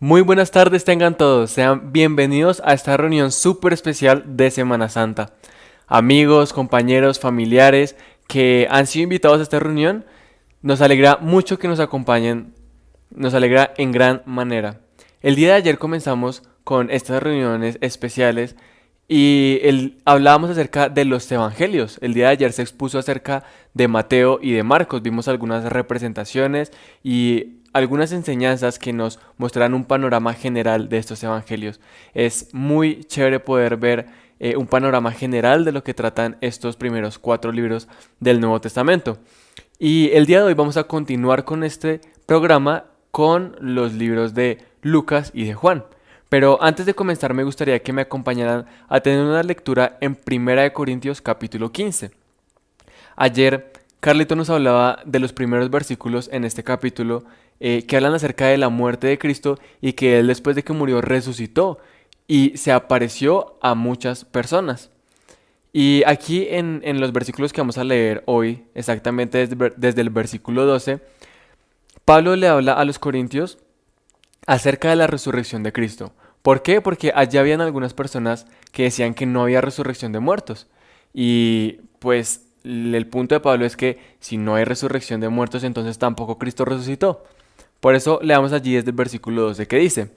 Muy buenas tardes tengan todos, sean bienvenidos a esta reunión súper especial de Semana Santa. Amigos, compañeros, familiares que han sido invitados a esta reunión, nos alegra mucho que nos acompañen, nos alegra en gran manera. El día de ayer comenzamos con estas reuniones especiales y hablábamos acerca de los evangelios. El día de ayer se expuso acerca de Mateo y de Marcos. Vimos algunas representaciones y algunas enseñanzas que nos mostrarán un panorama general de estos evangelios. Es muy chévere poder ver un panorama general de lo que tratan estos primeros 4 libros del Nuevo Testamento. Y el día de hoy vamos a continuar con este programa con los libros de Lucas y de Juan. Pero antes de comenzar me gustaría que me acompañaran a tener una lectura en Primera de Corintios capítulo 15. Ayer Carlito nos hablaba de los primeros versículos en este capítulo que hablan acerca de la muerte de Cristo y que Él después de que murió resucitó y se apareció a muchas personas. Y aquí en los versículos que vamos a leer hoy, exactamente desde el versículo 12, Pablo le habla a los corintios acerca de la resurrección de Cristo. ¿Por qué? Porque allá habían algunas personas que decían que no había resurrección de muertos. Y pues el punto de Pablo es que si no hay resurrección de muertos, entonces tampoco Cristo resucitó. Por eso leamos allí desde el versículo 12 que dice: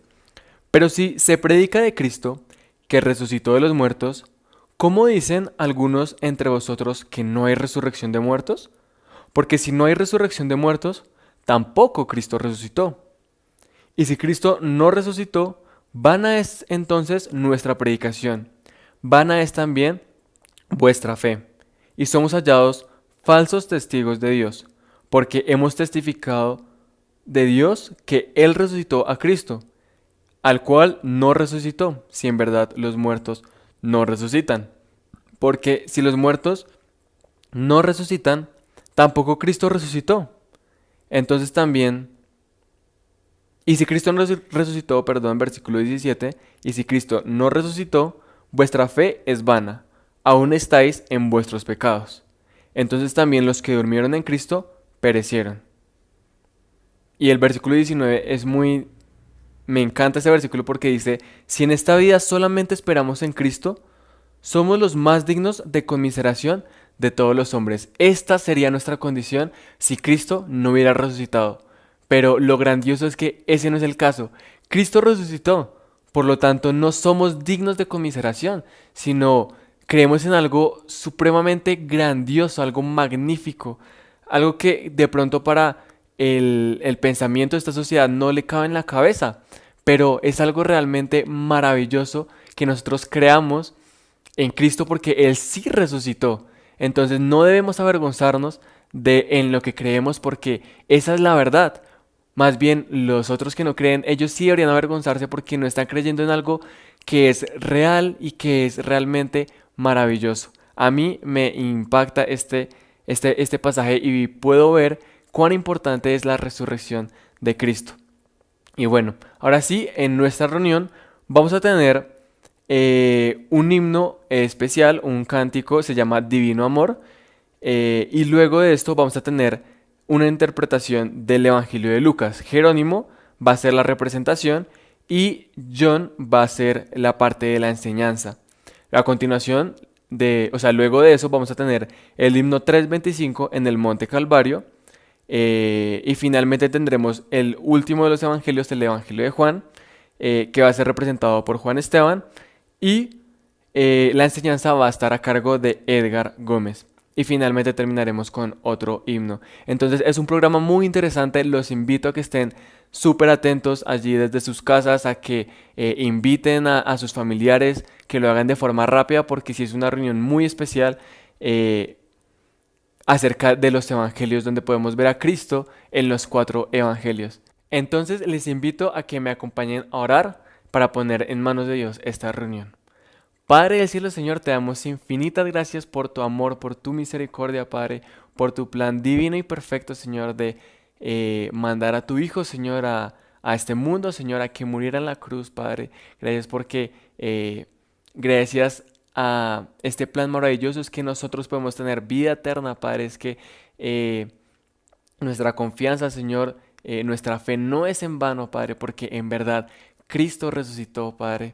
Pero si se predica de Cristo, que resucitó de los muertos, ¿cómo dicen algunos entre vosotros que no hay resurrección de muertos? Porque si no hay resurrección de muertos, tampoco Cristo resucitó. Y si Cristo no resucitó, vana es entonces nuestra predicación, vana es también vuestra fe. Y somos hallados falsos testigos de Dios, porque hemos testificado de Dios que Él resucitó a Cristo, al cual no resucitó, si en verdad los muertos no resucitan. Porque si los muertos no resucitan, tampoco Cristo resucitó. Entonces también, y si Cristo no resucitó, perdón, versículo 17, y si Cristo no resucitó, vuestra fe es vana, aún estáis en vuestros pecados. Entonces también los que durmieron en Cristo perecieron. Y el versículo 19 es muy... Me encanta ese versículo porque dice: si en esta vida solamente esperamos en Cristo, somos los más dignos de conmiseración de todos los hombres. Esta sería nuestra condición si Cristo no hubiera resucitado. Pero lo grandioso es que ese no es el caso. Cristo resucitó. Por lo tanto, no somos dignos de conmiseración, sino creemos en algo supremamente grandioso, algo magnífico, algo que de pronto para el pensamiento de esta sociedad no le cabe en la cabeza, pero es algo realmente maravilloso que nosotros creamos en Cristo porque Él sí resucitó. Entonces no debemos avergonzarnos de en lo que creemos porque esa es la verdad. Más bien los otros que no creen, ellos sí deberían avergonzarse porque no están creyendo en algo que es real y que es realmente maravilloso. A mí me impacta este pasaje y puedo ver cuán importante es la resurrección de Cristo. Y bueno, ahora sí, en nuestra reunión vamos a tener un himno especial, un cántico, se llama Divino Amor, y luego de esto vamos a tener una interpretación del Evangelio de Lucas. Jerónimo va a ser la representación y John va a ser la parte de la enseñanza. A continuación luego de eso vamos a tener el himno 325 en el Monte Calvario, y finalmente tendremos el último de los evangelios, el Evangelio de Juan, que va a ser representado por Juan Esteban y la enseñanza va a estar a cargo de Edgar Gómez. Y finalmente terminaremos con otro himno. Entonces es un programa muy interesante. Los invito a que estén súper atentos allí desde sus casas, a que inviten a sus familiares, que lo hagan de forma rápida, porque si es una reunión muy especial acerca de los evangelios donde podemos ver a Cristo en los 4 evangelios. Entonces les invito a que me acompañen a orar para poner en manos de Dios esta reunión. Padre del cielo, Señor, te damos infinitas gracias por tu amor, por tu misericordia, Padre, por tu plan divino y perfecto, Señor, de mandar a tu Hijo, Señor, a este mundo, Señor, a que muriera en la cruz, Padre. Gracias porque gracias a este plan maravilloso es que nosotros podemos tener vida eterna, Padre. Es que nuestra confianza, Señor, nuestra fe no es en vano, Padre, porque en verdad Cristo resucitó, Padre.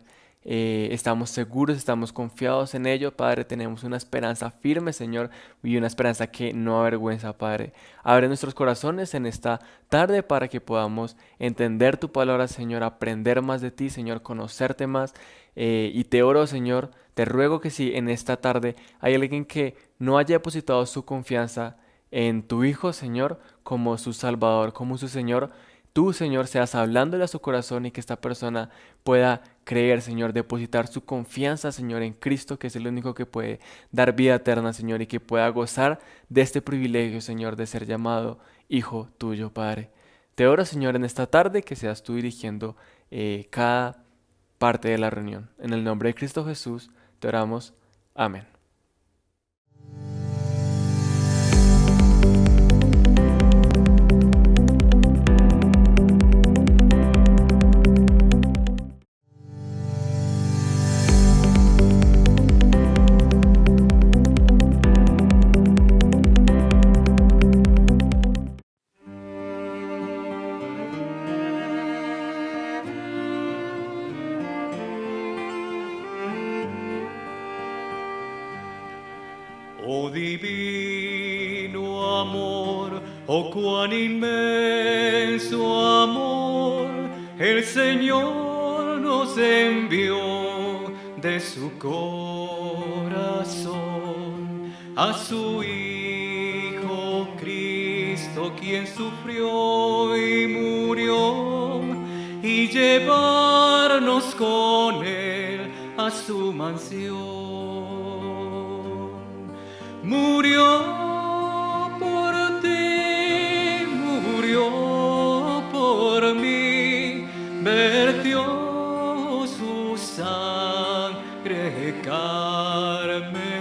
Estamos seguros, estamos confiados en ello, Padre. Tenemos una esperanza firme, Señor, y una esperanza que no avergüenza, Padre. Abre nuestros corazones en esta tarde para que podamos entender tu palabra, Señor, aprender más de ti, Señor, conocerte más. Y te oro, Señor, te ruego que si en esta tarde hay alguien que no haya depositado su confianza en tu Hijo, Señor, como su Salvador, como su Señor, tú, Señor, seas hablándole a su corazón y que esta persona pueda creer, Señor, depositar su confianza, Señor, en Cristo, que es el único que puede dar vida eterna, Señor, y que pueda gozar de este privilegio, Señor, de ser llamado Hijo tuyo, Padre. Te oro, Señor, en esta tarde que seas tú dirigiendo cada parte de la reunión. En el nombre de Cristo Jesús, te oramos. Amén. Oh divino amor, oh cuán inmenso amor, el Señor nos envió de su corazón a su Hijo Cristo, quien sufrió y murió, y llevarnos con él a su mansión. Murió por ti, murió por mí, vertió su sangre carmesí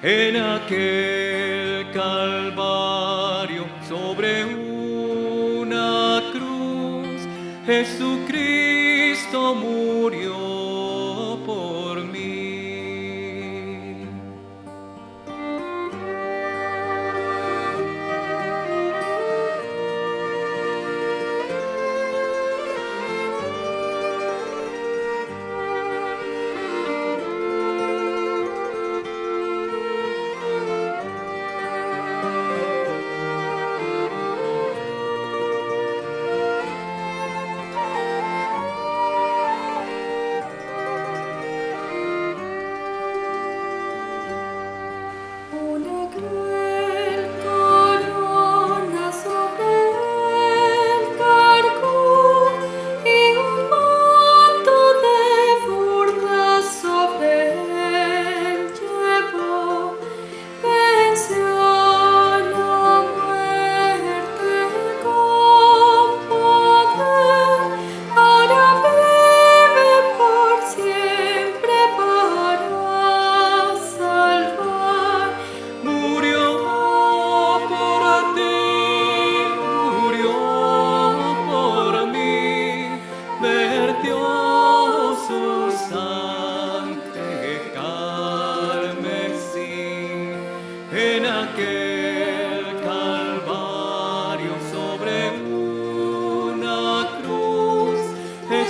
en aquel Calvario sobre una cruz. Jesucristo murió por mí.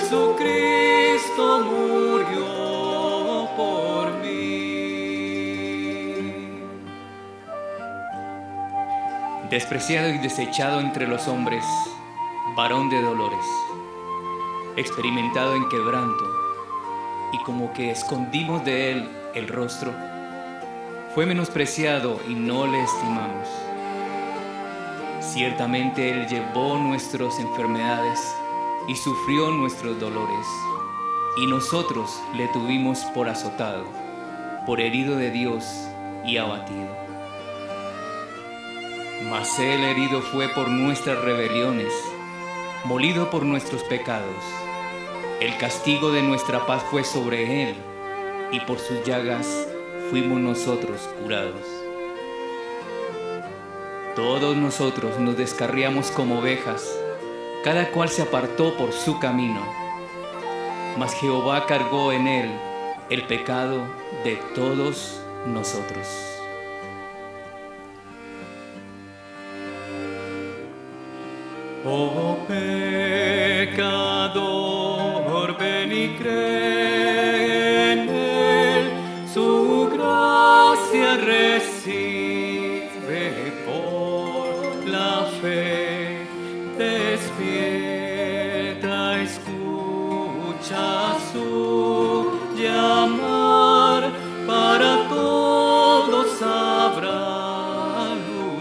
Jesucristo murió por mí. Despreciado y desechado entre los hombres, varón de dolores, experimentado en quebranto, y como que escondimos de él el rostro, fue menospreciado y no le estimamos. Ciertamente él llevó nuestras enfermedades y sufrió nuestros dolores, y nosotros le tuvimos por azotado, por herido de Dios y abatido. Mas él herido fue por nuestras rebeliones, molido por nuestros pecados. El castigo de nuestra paz fue sobre él, y por sus llagas fuimos nosotros curados. Todos nosotros nos descarriamos como ovejas, cada cual se apartó por su camino, mas Jehová cargó en él el pecado de todos nosotros. Oh pecador, ven y cree en Él, su gracia recibe por la fe. Despierta, escucha su llamar, para todos habrá lugar.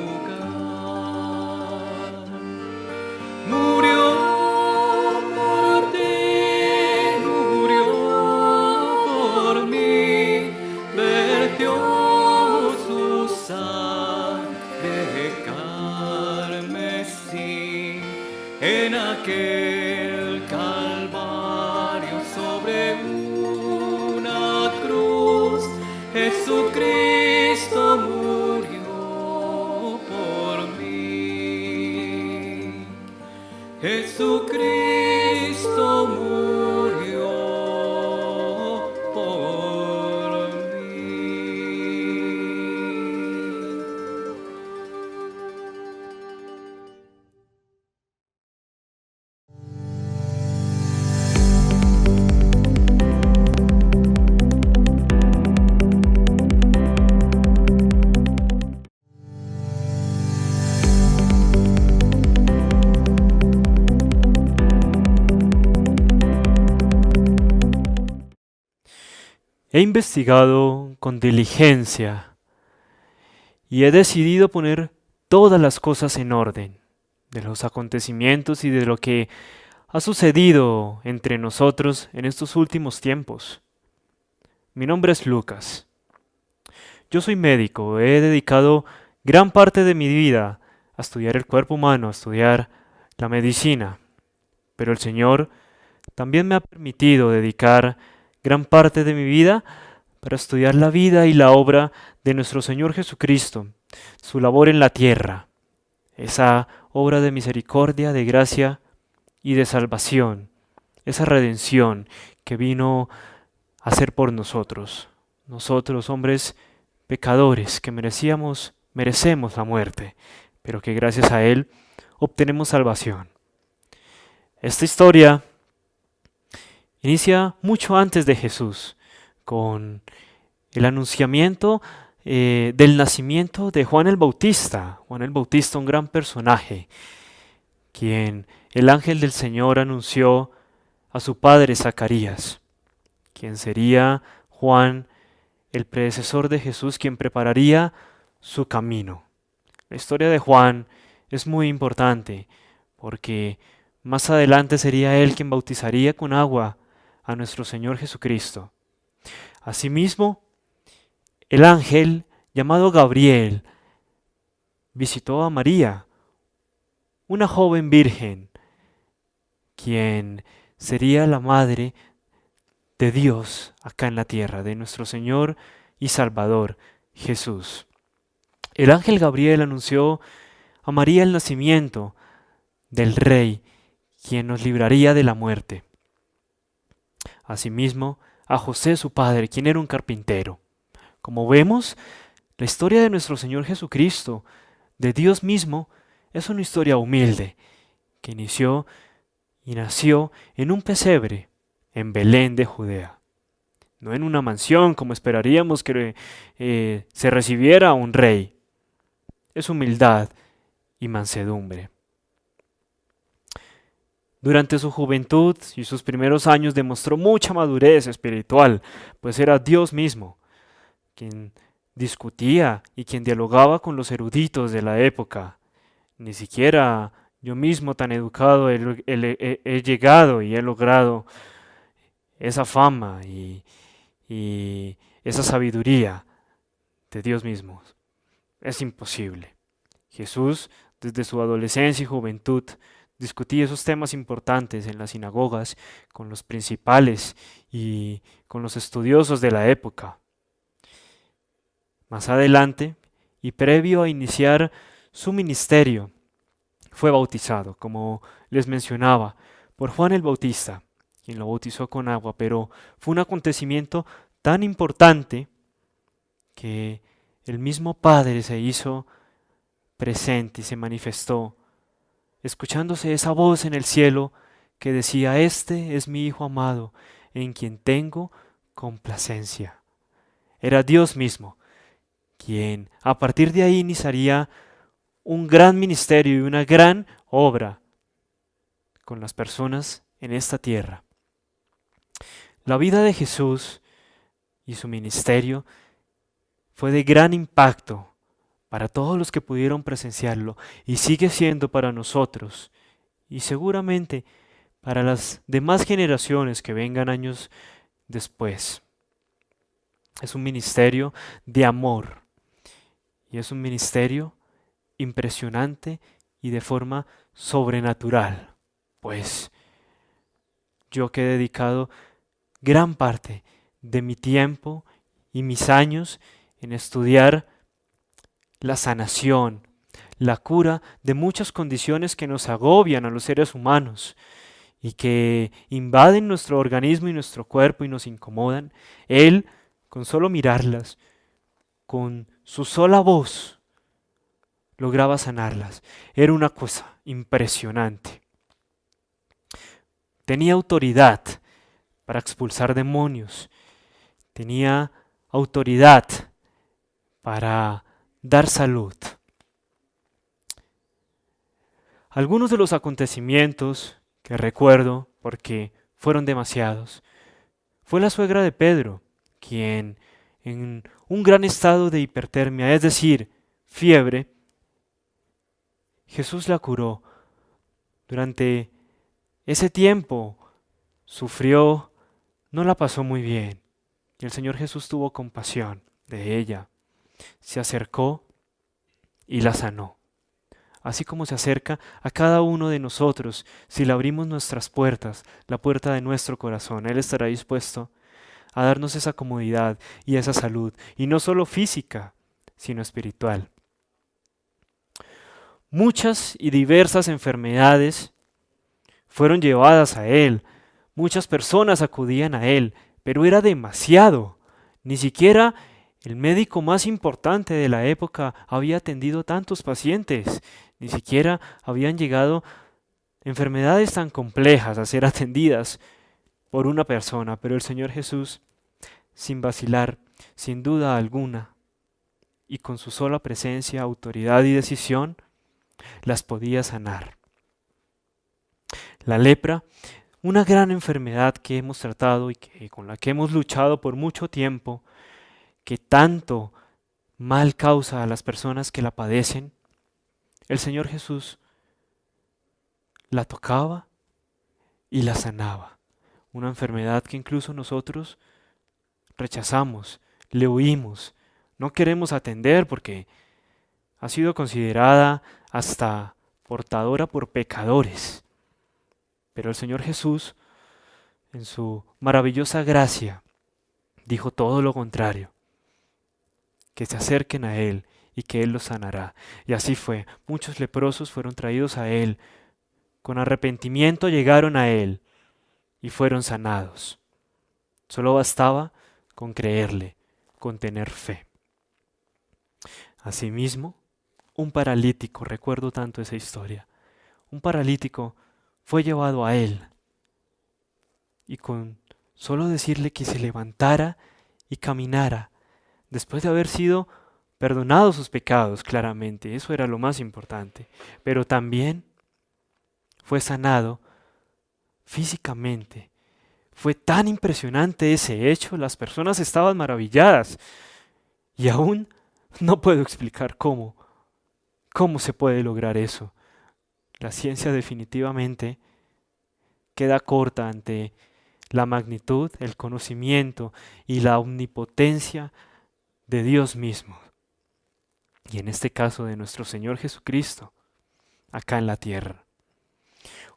Murió por ti, murió por mí, vertió su sangre carmesí en aquel calvario sobre una cruz. Jesucristo murió por mí. Jesucristo murió por mí. He investigado con diligencia y he decidido poner todas las cosas en orden, de los acontecimientos y de lo que ha sucedido entre nosotros en estos últimos tiempos. Mi nombre es Lucas. Yo soy médico, he dedicado gran parte de mi vida a estudiar el cuerpo humano, a estudiar la medicina, pero el Señor también me ha permitido dedicar gran parte de mi vida para estudiar la vida y la obra de nuestro Señor Jesucristo, su labor en la tierra, esa obra de misericordia, de gracia y de salvación, esa redención que vino a hacer por nosotros, hombres pecadores que merecemos la muerte, pero que gracias a Él obtenemos salvación. Esta historia inicia mucho antes de Jesús, con el anunciamiento del nacimiento de Juan el Bautista. Juan el Bautista, un gran personaje, quien el ángel del Señor anunció a su padre Zacarías, quien sería Juan, el predecesor de Jesús, quien prepararía su camino. La historia de Juan es muy importante, porque más adelante sería él quien bautizaría con agua a nuestro Señor Jesucristo. Asimismo, el ángel llamado Gabriel visitó a María, una joven virgen, quien sería la madre de Dios acá en la tierra, de nuestro Señor y Salvador Jesús. El ángel Gabriel anunció a María el nacimiento del Rey, quien nos libraría de la muerte. Asimismo, a José su padre, quien era un carpintero. Como vemos, la historia de nuestro Señor Jesucristo, de Dios mismo, es una historia humilde, que inició y nació en un pesebre, en Belén de Judea. No en una mansión como esperaríamos que se recibiera un rey. Es humildad y mansedumbre. Durante su juventud y sus primeros años demostró mucha madurez espiritual, pues era Dios mismo quien discutía y quien dialogaba con los eruditos de la época. Ni siquiera yo mismo tan educado he llegado y he logrado esa fama y esa sabiduría de Dios mismo. Es imposible. Jesús, desde su adolescencia y juventud, discutía esos temas importantes en las sinagogas con los principales y con los estudiosos de la época. Más adelante, y previo a iniciar su ministerio, fue bautizado, como les mencionaba, por Juan el Bautista, quien lo bautizó con agua, pero fue un acontecimiento tan importante que el mismo Padre se hizo presente y se manifestó escuchándose esa voz en el cielo que decía: este es mi Hijo amado, en quien tengo complacencia. Era Dios mismo, quien a partir de ahí iniciaría un gran ministerio y una gran obra con las personas en esta tierra. La vida de Jesús y su ministerio fue de gran impacto para todos los que pudieron presenciarlo, y sigue siendo para nosotros, y seguramente para las demás generaciones que vengan años después. Es un ministerio de amor, y es un ministerio impresionante y de forma sobrenatural, pues yo que he dedicado gran parte de mi tiempo y mis años en estudiar la sanación, la cura de muchas condiciones que nos agobian a los seres humanos y que invaden nuestro organismo y nuestro cuerpo y nos incomodan. Él, con solo mirarlas, con su sola voz, lograba sanarlas. Era una cosa impresionante. Tenía autoridad para expulsar demonios. Tenía autoridad para dar salud. Algunos de los acontecimientos que recuerdo, porque fueron demasiados, fue la suegra de Pedro, quien en un gran estado de hipertermia, es decir, fiebre, Jesús la curó. Durante ese tiempo sufrió, no la pasó muy bien, y el Señor Jesús tuvo compasión de ella. Se acercó y la sanó. Así como se acerca a cada uno de nosotros, si le abrimos nuestras puertas, la puerta de nuestro corazón, Él estará dispuesto a darnos esa comodidad y esa salud, y no solo física, sino espiritual. Muchas y diversas enfermedades fueron llevadas a Él, muchas personas acudían a Él, pero era demasiado. Ni siquiera el médico más importante de la época había atendido tantos pacientes, ni siquiera habían llegado enfermedades tan complejas a ser atendidas por una persona, pero el Señor Jesús, sin vacilar, sin duda alguna, y con su sola presencia, autoridad y decisión, las podía sanar. La lepra, una gran enfermedad que hemos tratado y con la que hemos luchado por mucho tiempo, que tanto mal causa a las personas que la padecen, el Señor Jesús la tocaba y la sanaba. Una enfermedad que incluso nosotros rechazamos, le huimos, no queremos atender porque ha sido considerada hasta portadora por pecadores. Pero el Señor Jesús, en su maravillosa gracia, dijo todo lo contrario, que se acerquen a Él y que Él los sanará. Y así fue, muchos leprosos fueron traídos a Él, con arrepentimiento llegaron a Él y fueron sanados. Solo bastaba con creerle, con tener fe. Asimismo, un paralítico, recuerdo tanto esa historia, un paralítico fue llevado a Él y con solo decirle que se levantara y caminara, después de haber sido perdonados sus pecados, claramente, eso era lo más importante, pero también fue sanado físicamente. Fue tan impresionante ese hecho, las personas estaban maravilladas y aún no puedo explicar cómo se puede lograr eso. La ciencia definitivamente queda corta ante la magnitud, el conocimiento y la omnipotencia de Dios mismo. Y en este caso de nuestro Señor Jesucristo, acá en la tierra.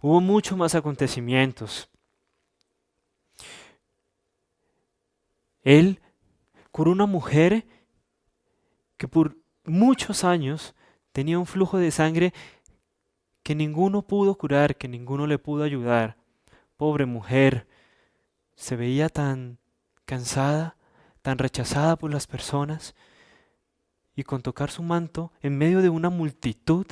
Hubo muchos más acontecimientos. Él curó una mujer que por muchos años tenía un flujo de sangre que ninguno pudo curar, que ninguno le pudo ayudar. Pobre mujer, se veía tan cansada, tan rechazada por las personas, y con tocar su manto, en medio de una multitud,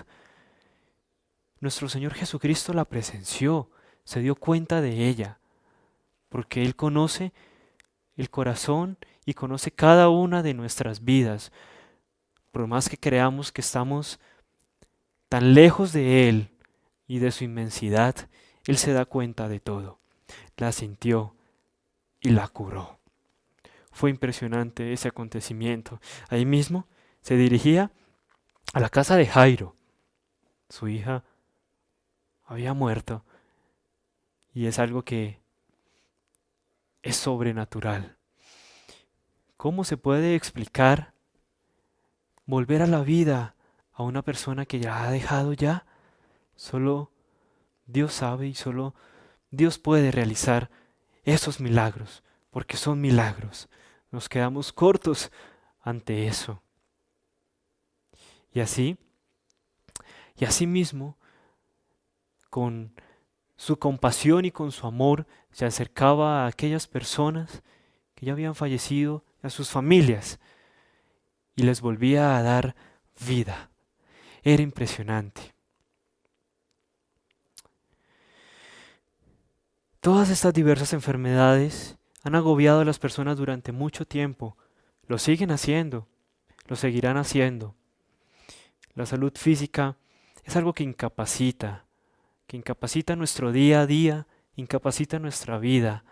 nuestro Señor Jesucristo la presenció, se dio cuenta de ella, porque Él conoce el corazón y conoce cada una de nuestras vidas. Por más que creamos que estamos tan lejos de Él y de su inmensidad, Él se da cuenta de todo. La sintió y la curó. Fue impresionante ese acontecimiento. Ahí mismo se dirigía a la casa de Jairo. Su hija había muerto y es algo que es sobrenatural. ¿Cómo se puede explicar volver a la vida a una persona que ya ha dejado ya? Solo Dios sabe y solo Dios puede realizar esos milagros, porque son milagros. Nos quedamos cortos ante eso. Y así mismo, con su compasión y con su amor, se acercaba a aquellas personas que ya habían fallecido, a sus familias, y les volvía a dar vida. Era impresionante. Todas estas diversas enfermedades han agobiado a las personas durante mucho tiempo. Lo siguen haciendo, lo seguirán haciendo. La salud física es algo que incapacita nuestro día a día, incapacita nuestra vida.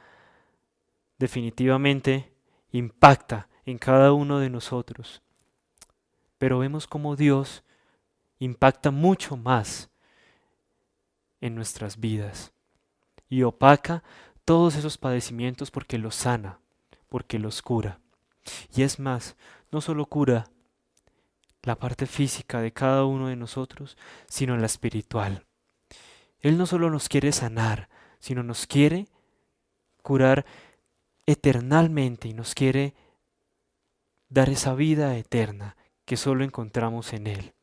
Definitivamente impacta en cada uno de nosotros. Pero vemos cómo Dios impacta mucho más en nuestras vidas y opaca todos esos padecimientos porque los sana, porque los cura. Y es más, no solo cura la parte física de cada uno de nosotros, sino la espiritual. Él no solo nos quiere sanar, sino nos quiere curar eternalmente y nos quiere dar esa vida eterna que solo encontramos en Él.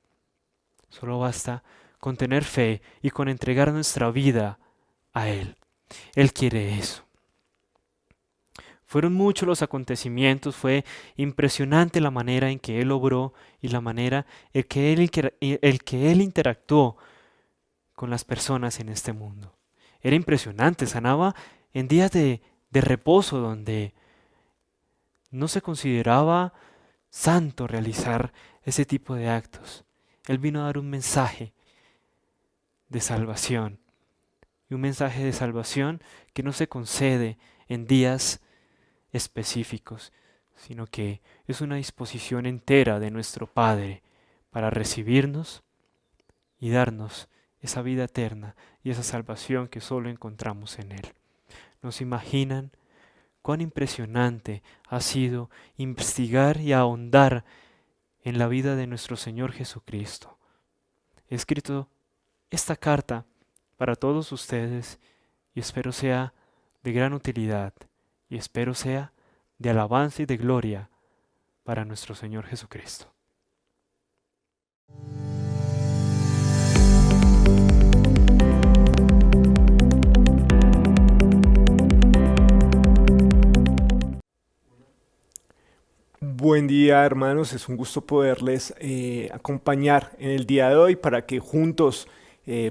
Solo basta con tener fe y con entregar nuestra vida a Él. Él quiere eso. Fueron muchos los acontecimientos, fue impresionante la manera en que Él obró y la manera en que Él interactuó con las personas en este mundo. Era impresionante, sanaba en días de reposo donde no se consideraba santo realizar ese tipo de actos. Él vino a dar un mensaje de salvación. Y un mensaje de salvación que no se concede en días específicos, sino que es una disposición entera de nuestro Padre para recibirnos y darnos esa vida eterna y esa salvación que solo encontramos en Él. ¿Nos imaginan cuán impresionante ha sido investigar y ahondar en la vida de nuestro Señor Jesucristo? He escrito esta carta para todos ustedes y espero sea de gran utilidad y espero sea de alabanza y de gloria para nuestro Señor Jesucristo. Buen día, hermanos, es un gusto poderles acompañar en el día de hoy para que juntos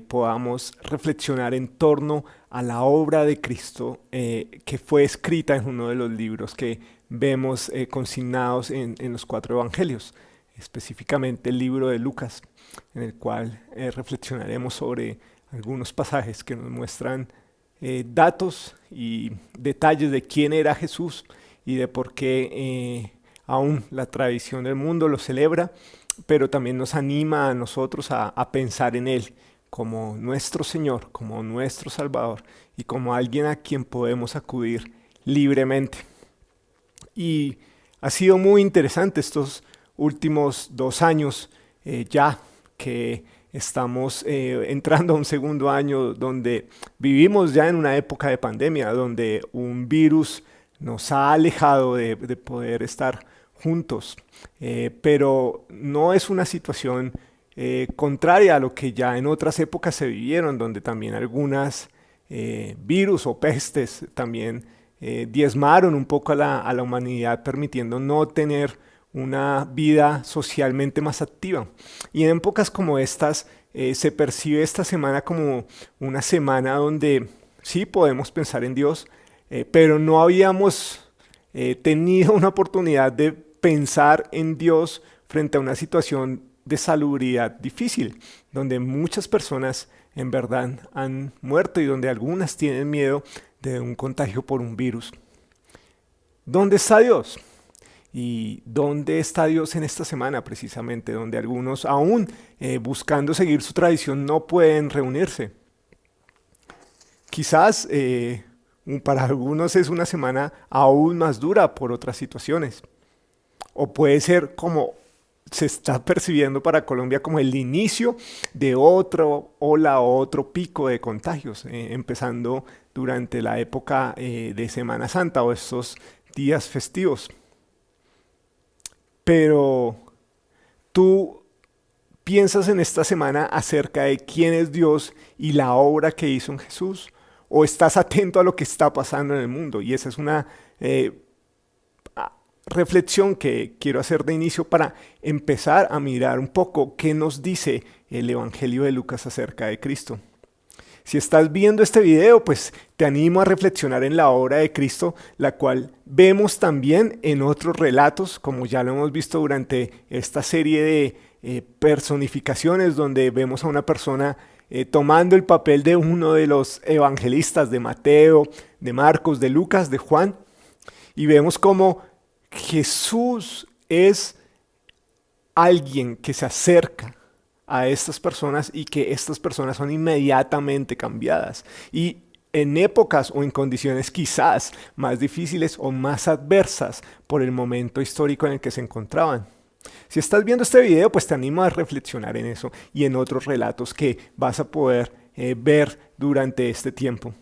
podamos reflexionar en torno a la obra de Cristo que fue escrita en uno de los libros que vemos consignados en los 4 evangelios, específicamente el libro de Lucas, en el cual reflexionaremos sobre algunos pasajes que nos muestran datos y detalles de quién era Jesús y de por qué aún la tradición del mundo lo celebra, pero también nos anima a nosotros a pensar en Él como nuestro Señor, como nuestro Salvador y como alguien a quien podemos acudir libremente. Y ha sido muy interesante estos últimos 2 años ya que estamos entrando a un segundo año donde vivimos ya en una época de pandemia, donde un virus nos ha alejado de poder estar juntos, pero no es una situación contraria a lo que ya en otras épocas se vivieron, donde también algunas virus o pestes también diezmaron un poco a la humanidad, permitiendo no tener una vida socialmente más activa. Y en épocas como estas se percibe esta semana como una semana donde sí podemos pensar en Dios, pero no habíamos tenido una oportunidad de pensar en Dios frente a una situación de salubridad difícil, donde muchas personas en verdad han muerto y donde algunas tienen miedo de un contagio por un virus. ¿Dónde está Dios? ¿Y dónde está Dios en esta semana precisamente? Donde algunos aún buscando seguir su tradición no pueden reunirse. Quizás para algunos es una semana aún más dura por otras situaciones. O puede ser como se está percibiendo para Colombia como el inicio de otra ola o otro pico de contagios, empezando durante la época de Semana Santa o estos días festivos. Pero tú piensas en esta semana acerca de quién es Dios y la obra que hizo en Jesús, o estás atento a lo que está pasando en el mundo. Y esa es una reflexión que quiero hacer de inicio para empezar a mirar un poco qué nos dice el Evangelio de Lucas acerca de Cristo. Si estás viendo este video, pues te animo a reflexionar en la obra de Cristo, la cual vemos también en otros relatos, como ya lo hemos visto durante esta serie de personificaciones, donde vemos a una persona tomando el papel de uno de los evangelistas, de Mateo, de Marcos, de Lucas, de Juan, y vemos cómo Jesús es alguien que se acerca a estas personas y que estas personas son inmediatamente cambiadas. Y en épocas o en condiciones quizás más difíciles o más adversas por el momento histórico en el que se encontraban. Si estás viendo este video, pues te animo a reflexionar en eso y en otros relatos que vas a poder ver durante este tiempo.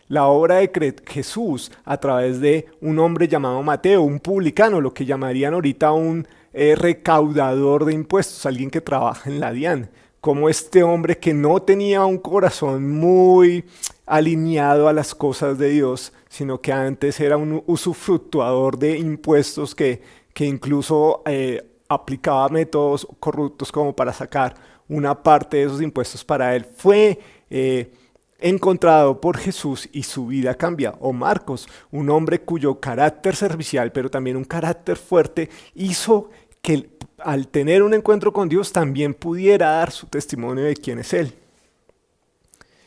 La obra de Jesús a través de un hombre llamado Mateo, un publicano, lo que llamarían ahorita un recaudador de impuestos, alguien que trabaja en la DIAN, como este hombre que no tenía un corazón muy alineado a las cosas de Dios, sino que antes era un usufructuador de impuestos que incluso aplicaba métodos corruptos como para sacar una parte de esos impuestos para él. Fue encontrado por Jesús y su vida cambia. O Marcos, un hombre cuyo carácter servicial, pero también un carácter fuerte, hizo que al tener un encuentro con Dios también pudiera dar su testimonio de quién es Él.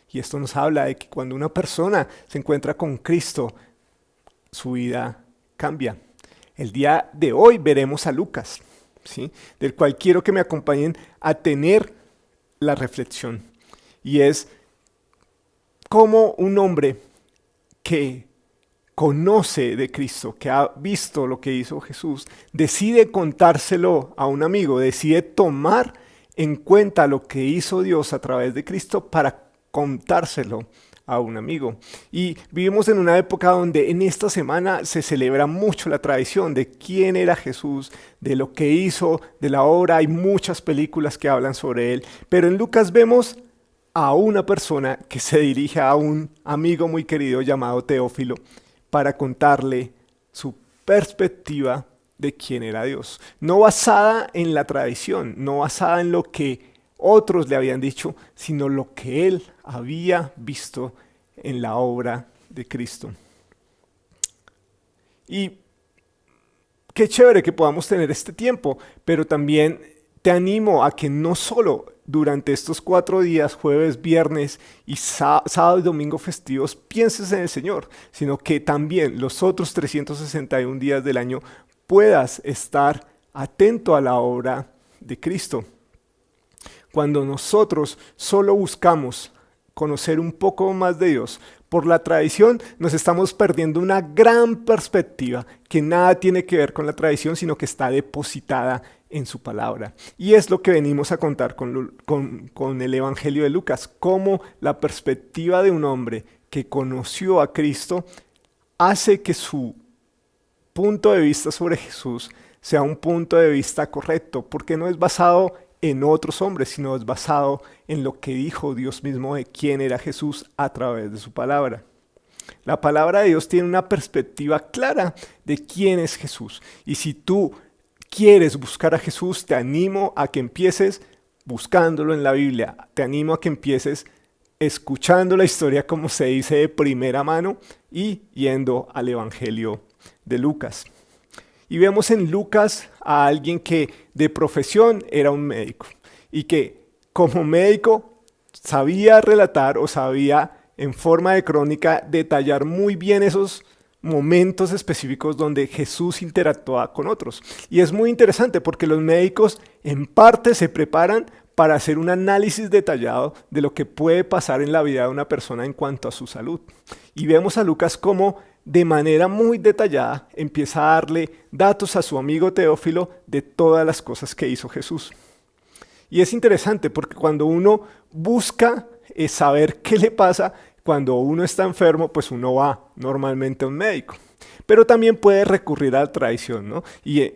Y esto nos habla de que cuando una persona se encuentra con Cristo, su vida cambia. El día de hoy veremos a Lucas, ¿sí?, del cual quiero que me acompañen a tener la reflexión. Y es como un hombre que conoce de Cristo, que ha visto lo que hizo Jesús, decide contárselo a un amigo, decide tomar en cuenta lo que hizo Dios a través de Cristo para contárselo a un amigo. Y vivimos en una época donde en esta semana se celebra mucho la tradición de quién era Jesús, de lo que hizo, de la obra. Hay muchas películas que hablan sobre él, pero en Lucas vemos a una persona que se dirige a un amigo muy querido llamado Teófilo para contarle su perspectiva de quién era Dios. No basada en la tradición, no basada en lo que otros le habían dicho, sino lo que él había visto en la obra de Cristo. Y qué chévere que podamos tener este tiempo, pero también te animo a que no solo durante estos 4 días, jueves, viernes y sábado y domingo festivos, pienses en el Señor, sino que también los otros 361 días del año puedas estar atento a la obra de Cristo. Cuando nosotros solo buscamos conocer un poco más de Dios por la tradición, nos estamos perdiendo una gran perspectiva que nada tiene que ver con la tradición, sino que está depositada en su palabra. Y es lo que venimos a contar con el Evangelio de Lucas, cómo la perspectiva de un hombre que conoció a Cristo hace que su punto de vista sobre Jesús sea un punto de vista correcto, porque no es basado en otros hombres, sino es basado en lo que dijo Dios mismo de quién era Jesús a través de su palabra. La palabra de Dios tiene una perspectiva clara de quién es Jesús. Y si tú quieres buscar a Jesús, te animo a que empieces buscándolo en la Biblia. Te animo a que empieces escuchando la historia como se dice de primera mano y yendo al Evangelio de Lucas. Y vemos en Lucas a alguien que de profesión era un médico y que como médico sabía relatar o sabía en forma de crónica detallar muy bien esos momentos específicos donde Jesús interactuaba con otros. Y es muy interesante porque los médicos en parte se preparan para hacer un análisis detallado de lo que puede pasar en la vida de una persona en cuanto a su salud. Y vemos a Lucas como de manera muy detallada empieza a darle datos a su amigo Teófilo de todas las cosas que hizo Jesús. Y es interesante porque cuando uno busca saber qué le pasa, cuando uno está enfermo, pues uno va normalmente a un médico. Pero también puede recurrir a la tradición, ¿no? Y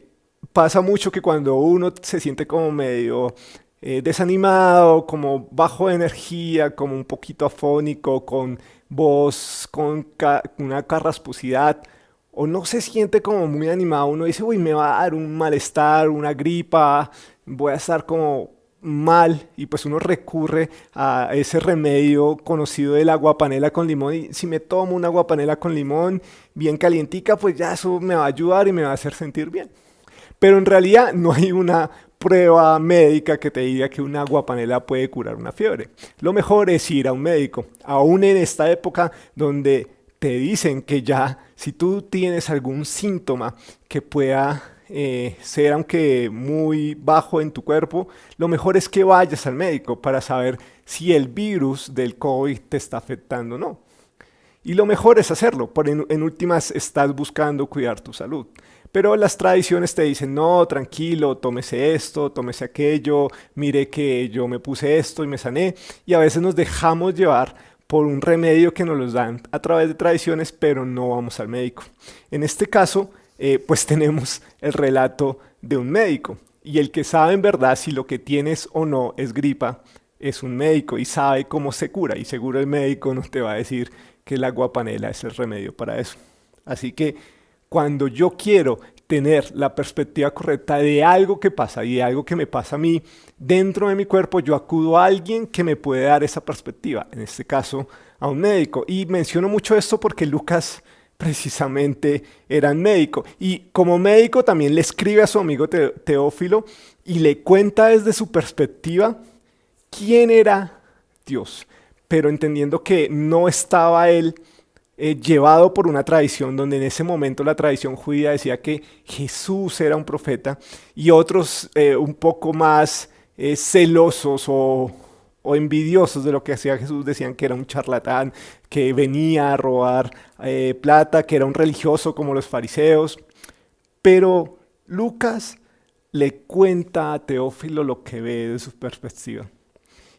pasa mucho que cuando uno se siente como medio desanimado, como bajo de energía, como un poquito afónico, con voz, con una carrasposidad, o no se siente como muy animado, uno dice, uy, me va a dar un malestar, una gripa, voy a estar como mal, y pues uno recurre a ese remedio conocido del aguapanela con limón, y si me tomo una aguapanela con limón bien calientica, pues ya eso me va a ayudar y me va a hacer sentir bien. Pero en realidad no hay una prueba médica que te diga que una aguapanela puede curar una fiebre. Lo mejor es ir a un médico, aún en esta época donde te dicen que ya si tú tienes algún síntoma que pueda ser aunque muy bajo en tu cuerpo, lo mejor es que vayas al médico para saber si el virus del COVID te está afectando o no. Y lo mejor es hacerlo, porque en últimas estás buscando cuidar tu salud. Pero las tradiciones te dicen, no, tranquilo, tómese esto, tómese aquello, mire que yo me puse esto y me sané. Y a veces nos dejamos llevar por un remedio que nos los dan a través de tradiciones, pero no vamos al médico. En este caso, pues tenemos el relato de un médico. Y el que sabe en verdad si lo que tienes o no es gripa, es un médico y sabe cómo se cura. Y seguro el médico no te va a decir que la aguapanela es el remedio para eso. Así que cuando yo quiero tener la perspectiva correcta de algo que pasa y de algo que me pasa a mí dentro de mi cuerpo, yo acudo a alguien que me puede dar esa perspectiva, en este caso a un médico. Y menciono mucho esto porque Lucas precisamente era médico y como médico también le escribe a su amigo Teófilo y le cuenta desde su perspectiva quién era Dios, pero entendiendo que no estaba él llevado por una tradición donde en ese momento la tradición judía decía que Jesús era un profeta y otros un poco más celosos o envidiosos de lo que hacía Jesús decían que era un charlatán, que venía a robar plata, que era un religioso como los fariseos. Pero Lucas le cuenta a Teófilo lo que ve de su perspectiva.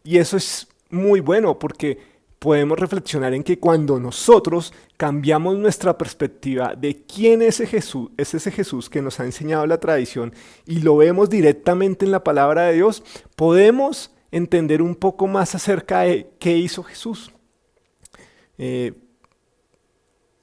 Y eso es muy bueno porque podemos reflexionar en que cuando nosotros cambiamos nuestra perspectiva de quién es ese Jesús que nos ha enseñado la tradición y lo vemos directamente en la palabra de Dios, podemos entender un poco más acerca de qué hizo Jesús.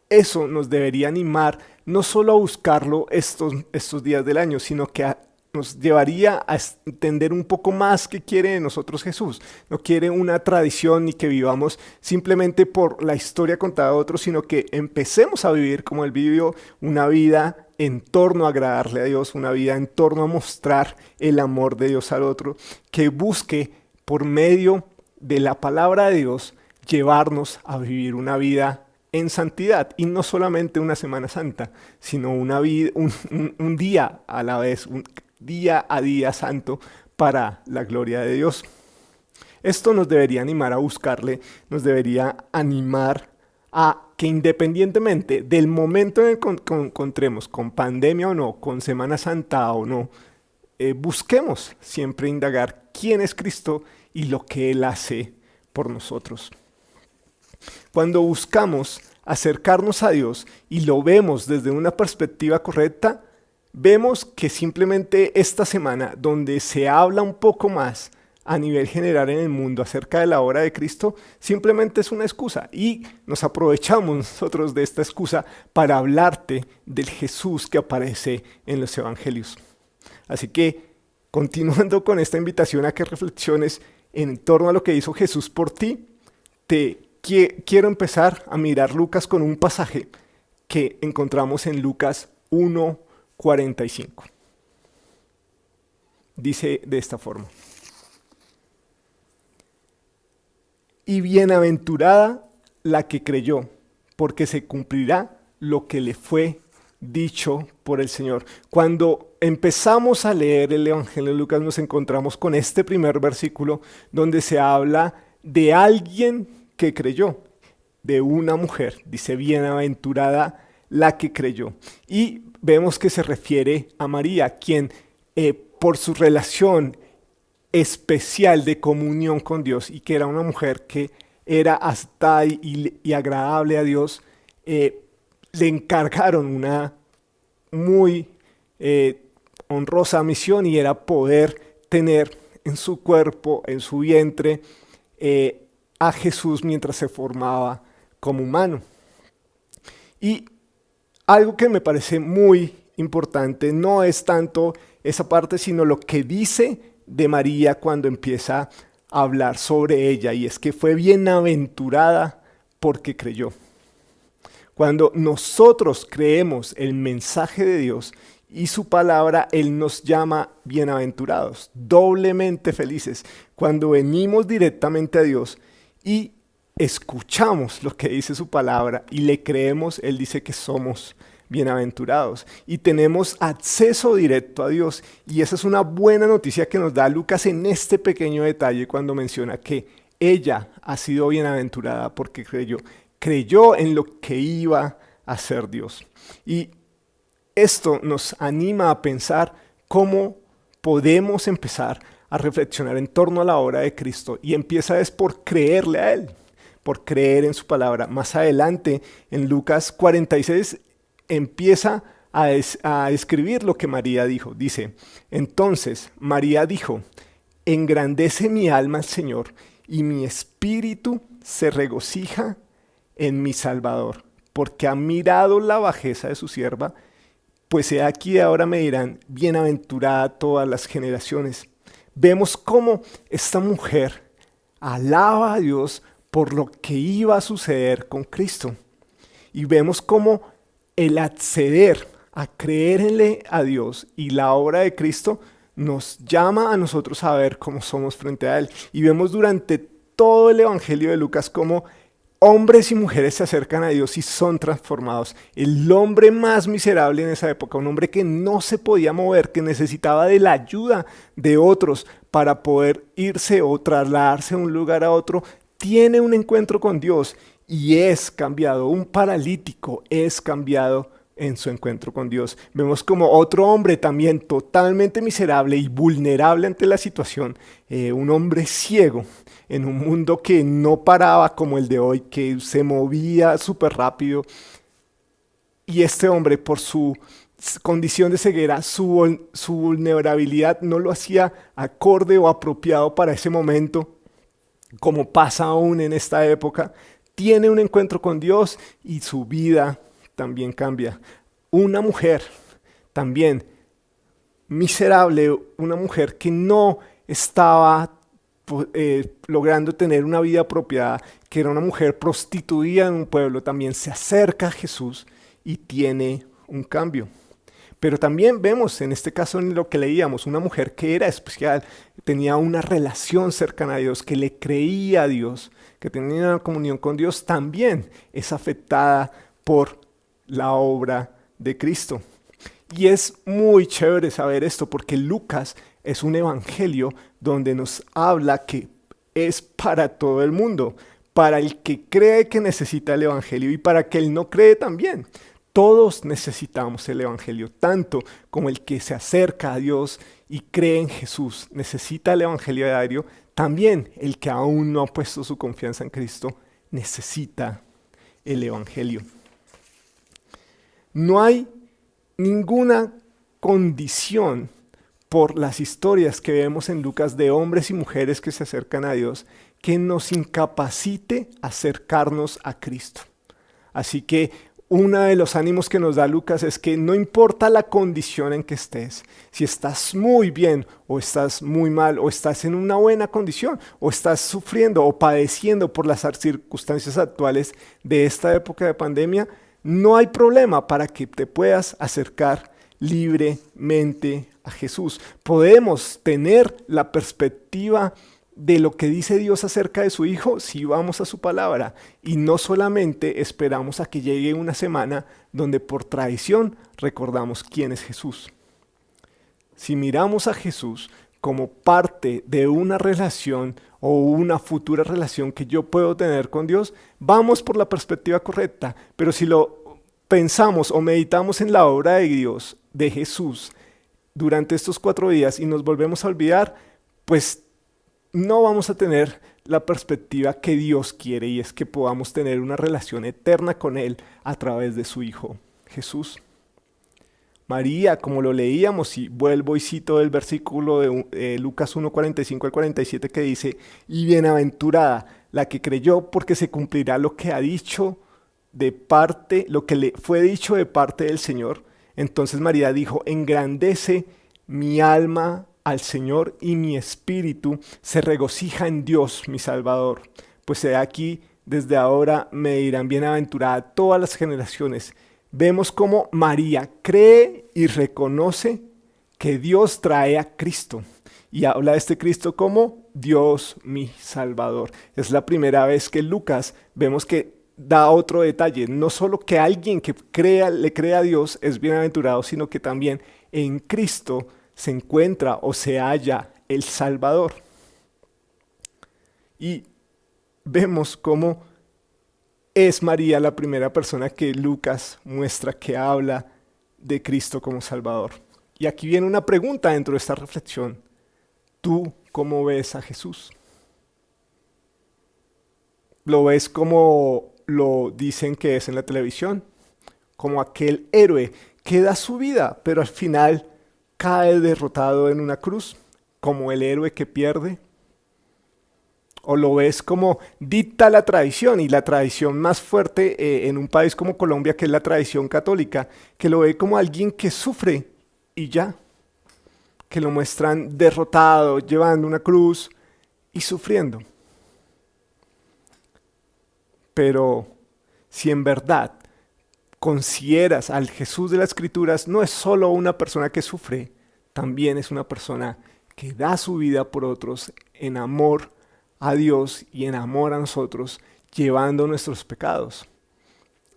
Eso nos debería animar no solo a buscarlo estos días del año, sino que nos llevaría a entender un poco más qué quiere de nosotros Jesús. No quiere una tradición ni que vivamos simplemente por la historia contada de otros, sino que empecemos a vivir como Él vivió, una vida en torno a agradarle a Dios, una vida en torno a mostrar el amor de Dios al otro, que busque por medio de la palabra de Dios llevarnos a vivir una vida en santidad, y no solamente una Semana Santa, sino una vida, un día a la vez, un día a día santo para la gloria de Dios. Esto nos debería animar a buscarle, nos debería animar a que independientemente del momento en el que encontremos, con pandemia o no, con Semana Santa o no, busquemos siempre indagar quién es Cristo y lo que Él hace por nosotros. Cuando buscamos acercarnos a Dios y lo vemos desde una perspectiva correcta, vemos que simplemente esta semana, donde se habla un poco más a nivel general en el mundo acerca de la obra de Cristo, simplemente es una excusa y nos aprovechamos nosotros de esta excusa para hablarte del Jesús que aparece en los evangelios. Así que continuando con esta invitación a que reflexiones en torno a lo que hizo Jesús por ti, quiero empezar a mirar Lucas con un pasaje que encontramos en Lucas 1:45. Dice de esta forma: y bienaventurada la que creyó, porque se cumplirá lo que le fue dicho por el Señor. Cuando empezamos a leer el Evangelio de Lucas nos encontramos con este primer versículo donde se habla de alguien que creyó, de una mujer. Dice, bienaventurada la que creyó. Y vemos que se refiere a María, quien por su relación especial de comunión con Dios y que era una mujer que era hasta y agradable a Dios, le encargaron una muy honrosa misión, y era poder tener en su cuerpo, en su vientre, a Jesús mientras se formaba como humano. Y algo que me parece muy importante no es tanto esa parte, sino lo que dice de María cuando empieza a hablar sobre ella, y es que fue bienaventurada porque creyó. Cuando nosotros creemos el mensaje de Dios y su palabra, Él nos llama bienaventurados, doblemente felices. Cuando venimos directamente a Dios y escuchamos lo que dice su palabra y le creemos, Él dice que somos bienaventurados y tenemos acceso directo a Dios. Y esa es una buena noticia que nos da Lucas en este pequeño detalle cuando menciona que ella ha sido bienaventurada porque creyó en lo que iba a hacer Dios. Y esto nos anima a pensar cómo podemos empezar a reflexionar en torno a la obra de Cristo, y empieza es por creerle a Él, por creer en su palabra. Más adelante en Lucas 46 empieza a escribir lo que María dijo. Dice, entonces María dijo, engrandece mi alma al Señor, y mi espíritu se regocija en mi Salvador, porque ha mirado la bajeza de su sierva, pues he aquí ahora me dirán, bienaventurada todas las generaciones. Vemos cómo esta mujer alaba a Dios por lo que iba a suceder con Cristo. Y vemos cómo el acceder a creerle a Dios y la obra de Cristo nos llama a nosotros a ver cómo somos frente a Él. Y vemos durante todo el Evangelio de Lucas cómo hombres y mujeres se acercan a Dios y son transformados. El hombre más miserable en esa época, un hombre que no se podía mover, que necesitaba de la ayuda de otros para poder irse o trasladarse de un lugar a otro, tiene un encuentro con Dios y es cambiado. Un paralítico es cambiado en su encuentro con Dios. Vemos como otro hombre también totalmente miserable y vulnerable ante la situación, un hombre ciego, en un mundo que no paraba como el de hoy, que se movía súper rápido. Y este hombre, por su condición de ceguera, su vulnerabilidad no lo hacía acorde o apropiado para ese momento, como pasa aún en esta época. Tiene un encuentro con Dios y su vida también cambia. Una mujer también miserable, una mujer que no estaba logrando tener una vida apropiada, que era una mujer prostituida en un pueblo, también se acerca a Jesús y tiene un cambio. Pero también vemos en este caso, en lo que leíamos, una mujer que era especial, tenía una relación cercana a Dios, que le creía a Dios, que tenía una comunión con Dios, también es afectada por la obra de Cristo. Y es muy chévere saber esto, porque Lucas es un evangelio donde nos habla que es para todo el mundo, para el que cree que necesita el evangelio y para el que no cree también. Todos necesitamos el evangelio, tanto como el que se acerca a Dios y cree en Jesús necesita el evangelio diario, también el que aún no ha puesto su confianza en Cristo necesita el evangelio. No hay ninguna condición por las historias que vemos en Lucas de hombres y mujeres que se acercan a Dios que nos incapacite acercarnos a Cristo. Así que uno de los ánimos que nos da Lucas es que no importa la condición en que estés, si estás muy bien o estás muy mal o estás en una buena condición o estás sufriendo o padeciendo por las circunstancias actuales de esta época de pandemia, no hay problema para que te puedas acercar libremente a Jesús. Podemos tener la perspectiva de lo que dice Dios acerca de su Hijo si vamos a su palabra y no solamente esperamos a que llegue una semana donde por tradición recordamos quién es Jesús. Si miramos a Jesús como parte de una relación o una futura relación que yo puedo tener con Dios, vamos por la perspectiva correcta, pero si lo pensamos o meditamos en la obra de Dios, de Jesús, durante estos 4 días y nos volvemos a olvidar, pues no vamos a tener la perspectiva que Dios quiere, y es que podamos tener una relación eterna con Él a través de su Hijo, Jesús. María, como lo leíamos, y vuelvo y cito el versículo de Lucas 1:45 al 47 que dice: y bienaventurada la que creyó, porque se cumplirá lo que ha dicho de parte, lo que le fue dicho de parte del Señor. Entonces María dijo: engrandece mi alma al Señor, y mi espíritu se regocija en Dios mi Salvador. Pues he aquí, desde ahora me dirán bienaventurada todas las generaciones. Vemos cómo María cree y reconoce que Dios trae a Cristo, y habla de este Cristo como Dios mi Salvador. Es la primera vez que Lucas vemos que da otro detalle, no solo que alguien que le crea a Dios es bienaventurado, sino que también en Cristo se encuentra o se halla el Salvador. Y vemos cómo es María la primera persona que Lucas muestra que habla de Cristo como Salvador. Y aquí viene una pregunta dentro de esta reflexión. ¿Tú cómo ves a Jesús? ¿Lo ves como lo dicen que es en la televisión? Como aquel héroe que da su vida, pero al final cae derrotado en una cruz, como el héroe que pierde. ¿O lo ves como dicta la tradición, y la tradición más fuerte en un país como Colombia, que es la tradición católica, que lo ve como alguien que sufre y ya, que lo muestran derrotado, llevando una cruz y sufriendo? Pero si en verdad consideras al Jesús de las Escrituras, no es solo una persona que sufre, también es una persona que da su vida por otros en amor a Dios y en amor a nosotros, llevando nuestros pecados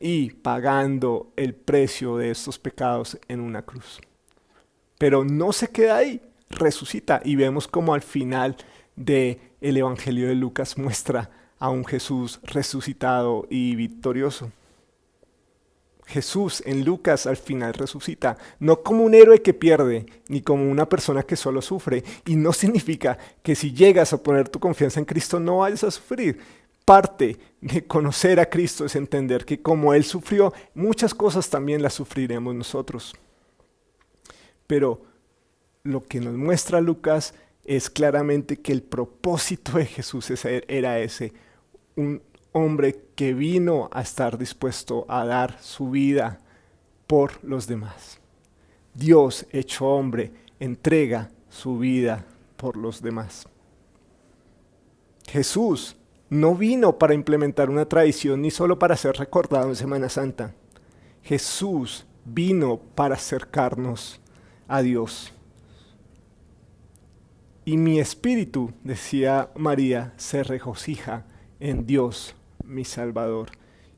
y pagando el precio de estos pecados en una cruz. Pero no se queda ahí, resucita, y vemos como al final del Evangelio de Lucas muestra a un Jesús resucitado y victorioso. Jesús en Lucas al final resucita, no como un héroe que pierde, ni como una persona que solo sufre. Y no significa que si llegas a poner tu confianza en Cristo no vayas a sufrir. Parte de conocer a Cristo es entender que como Él sufrió, muchas cosas también las sufriremos nosotros. Pero lo que nos muestra Lucas es claramente que el propósito de Jesús era ese, un hombre que vino a estar dispuesto a dar su vida por los demás. Dios hecho hombre entrega su vida por los demás. Jesús no vino para implementar una tradición ni solo para ser recordado en Semana Santa. Jesús vino para acercarnos a Dios. Y mi espíritu, decía María, se regocija en Dios, mi Salvador.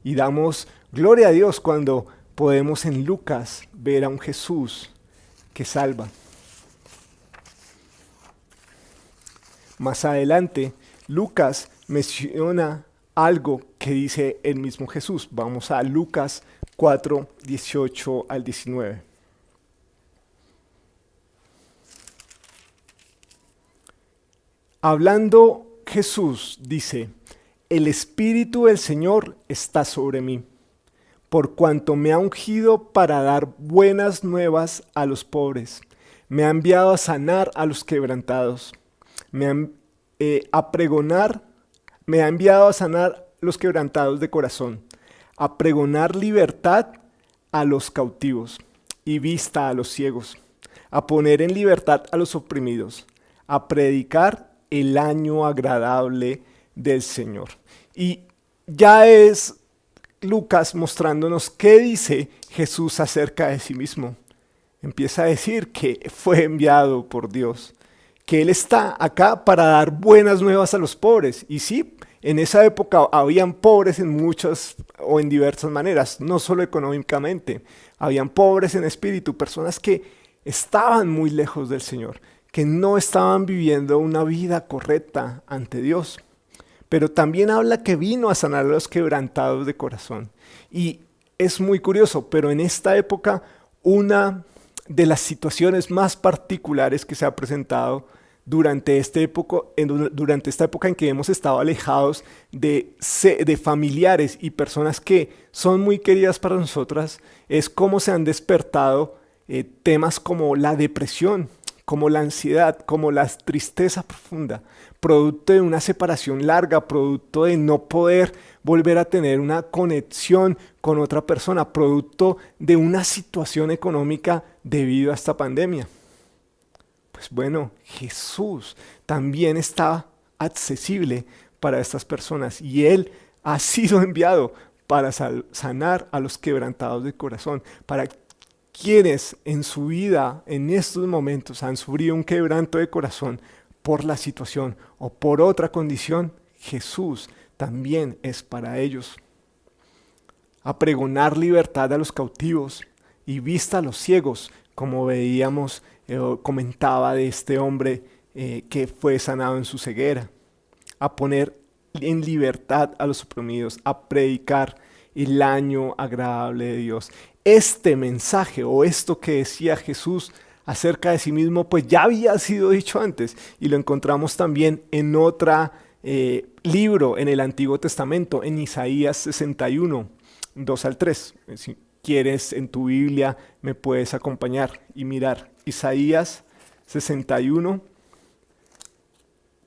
Y damos gloria a Dios cuando podemos en Lucas ver a un Jesús que salva. Más adelante, Lucas menciona algo que dice el mismo Jesús. Vamos a Lucas 4, 18 al 19. Hablando Jesús dice: el Espíritu del Señor está sobre mí, por cuanto me ha ungido para dar buenas nuevas a los pobres. Me ha enviado a sanar a los quebrantados. Me ha enviado a sanar los quebrantados de corazón, a pregonar libertad a los cautivos y vista a los ciegos, a poner en libertad a los oprimidos, a predicar el año agradable del Señor. Y ya es Lucas mostrándonos qué dice Jesús acerca de sí mismo. Empieza a decir que fue enviado por Dios, que Él está acá para dar buenas nuevas a los pobres. Y sí, en esa época habían pobres en muchas o en diversas maneras, no solo económicamente. Habían pobres en espíritu, personas que estaban muy lejos del Señor, que no estaban viviendo una vida correcta ante Dios. Pero también habla que vino a sanar a los quebrantados de corazón. Y es muy curioso, pero en esta época una de las situaciones más particulares que se ha presentado durante esta época en que hemos estado alejados de familiares y personas que son muy queridas para nosotras, es cómo se han despertado temas como la depresión, como la ansiedad, como la tristeza profunda, producto de una separación larga, producto de no poder volver a tener una conexión con otra persona, producto de una situación económica debido a esta pandemia. Pues bueno, Jesús también está accesible para estas personas y Él ha sido enviado para sanar a los quebrantados de corazón, para quienes en su vida, en estos momentos, han sufrido un quebranto de corazón por la situación o por otra condición. Jesús también es para ellos. A pregonar libertad a los cautivos y vista a los ciegos, como veíamos, comentaba de este hombre que fue sanado en su ceguera. A poner en libertad a los oprimidos, a predicar el año agradable de Dios. Este mensaje o esto que decía Jesús acerca de sí mismo, pues ya había sido dicho antes y lo encontramos también en otro libro en el Antiguo Testamento, en Isaías 61, 2 al 3. Si quieres en tu Biblia me puedes acompañar y mirar Isaías 61,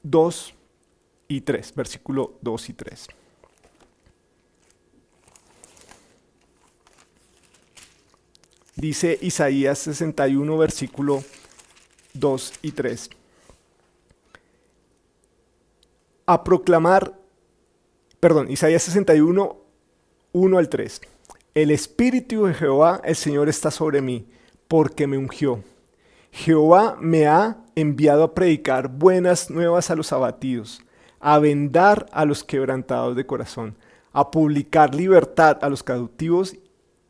2 y 3, versículo 2 y 3. Dice Isaías 61, versículo 2 y 3. Isaías 61, 1 al 3. El Espíritu de Jehová, el Señor, está sobre mí, porque me ungió. Jehová me ha enviado a predicar buenas nuevas a los abatidos, a vendar a los quebrantados de corazón, a publicar libertad a los cautivos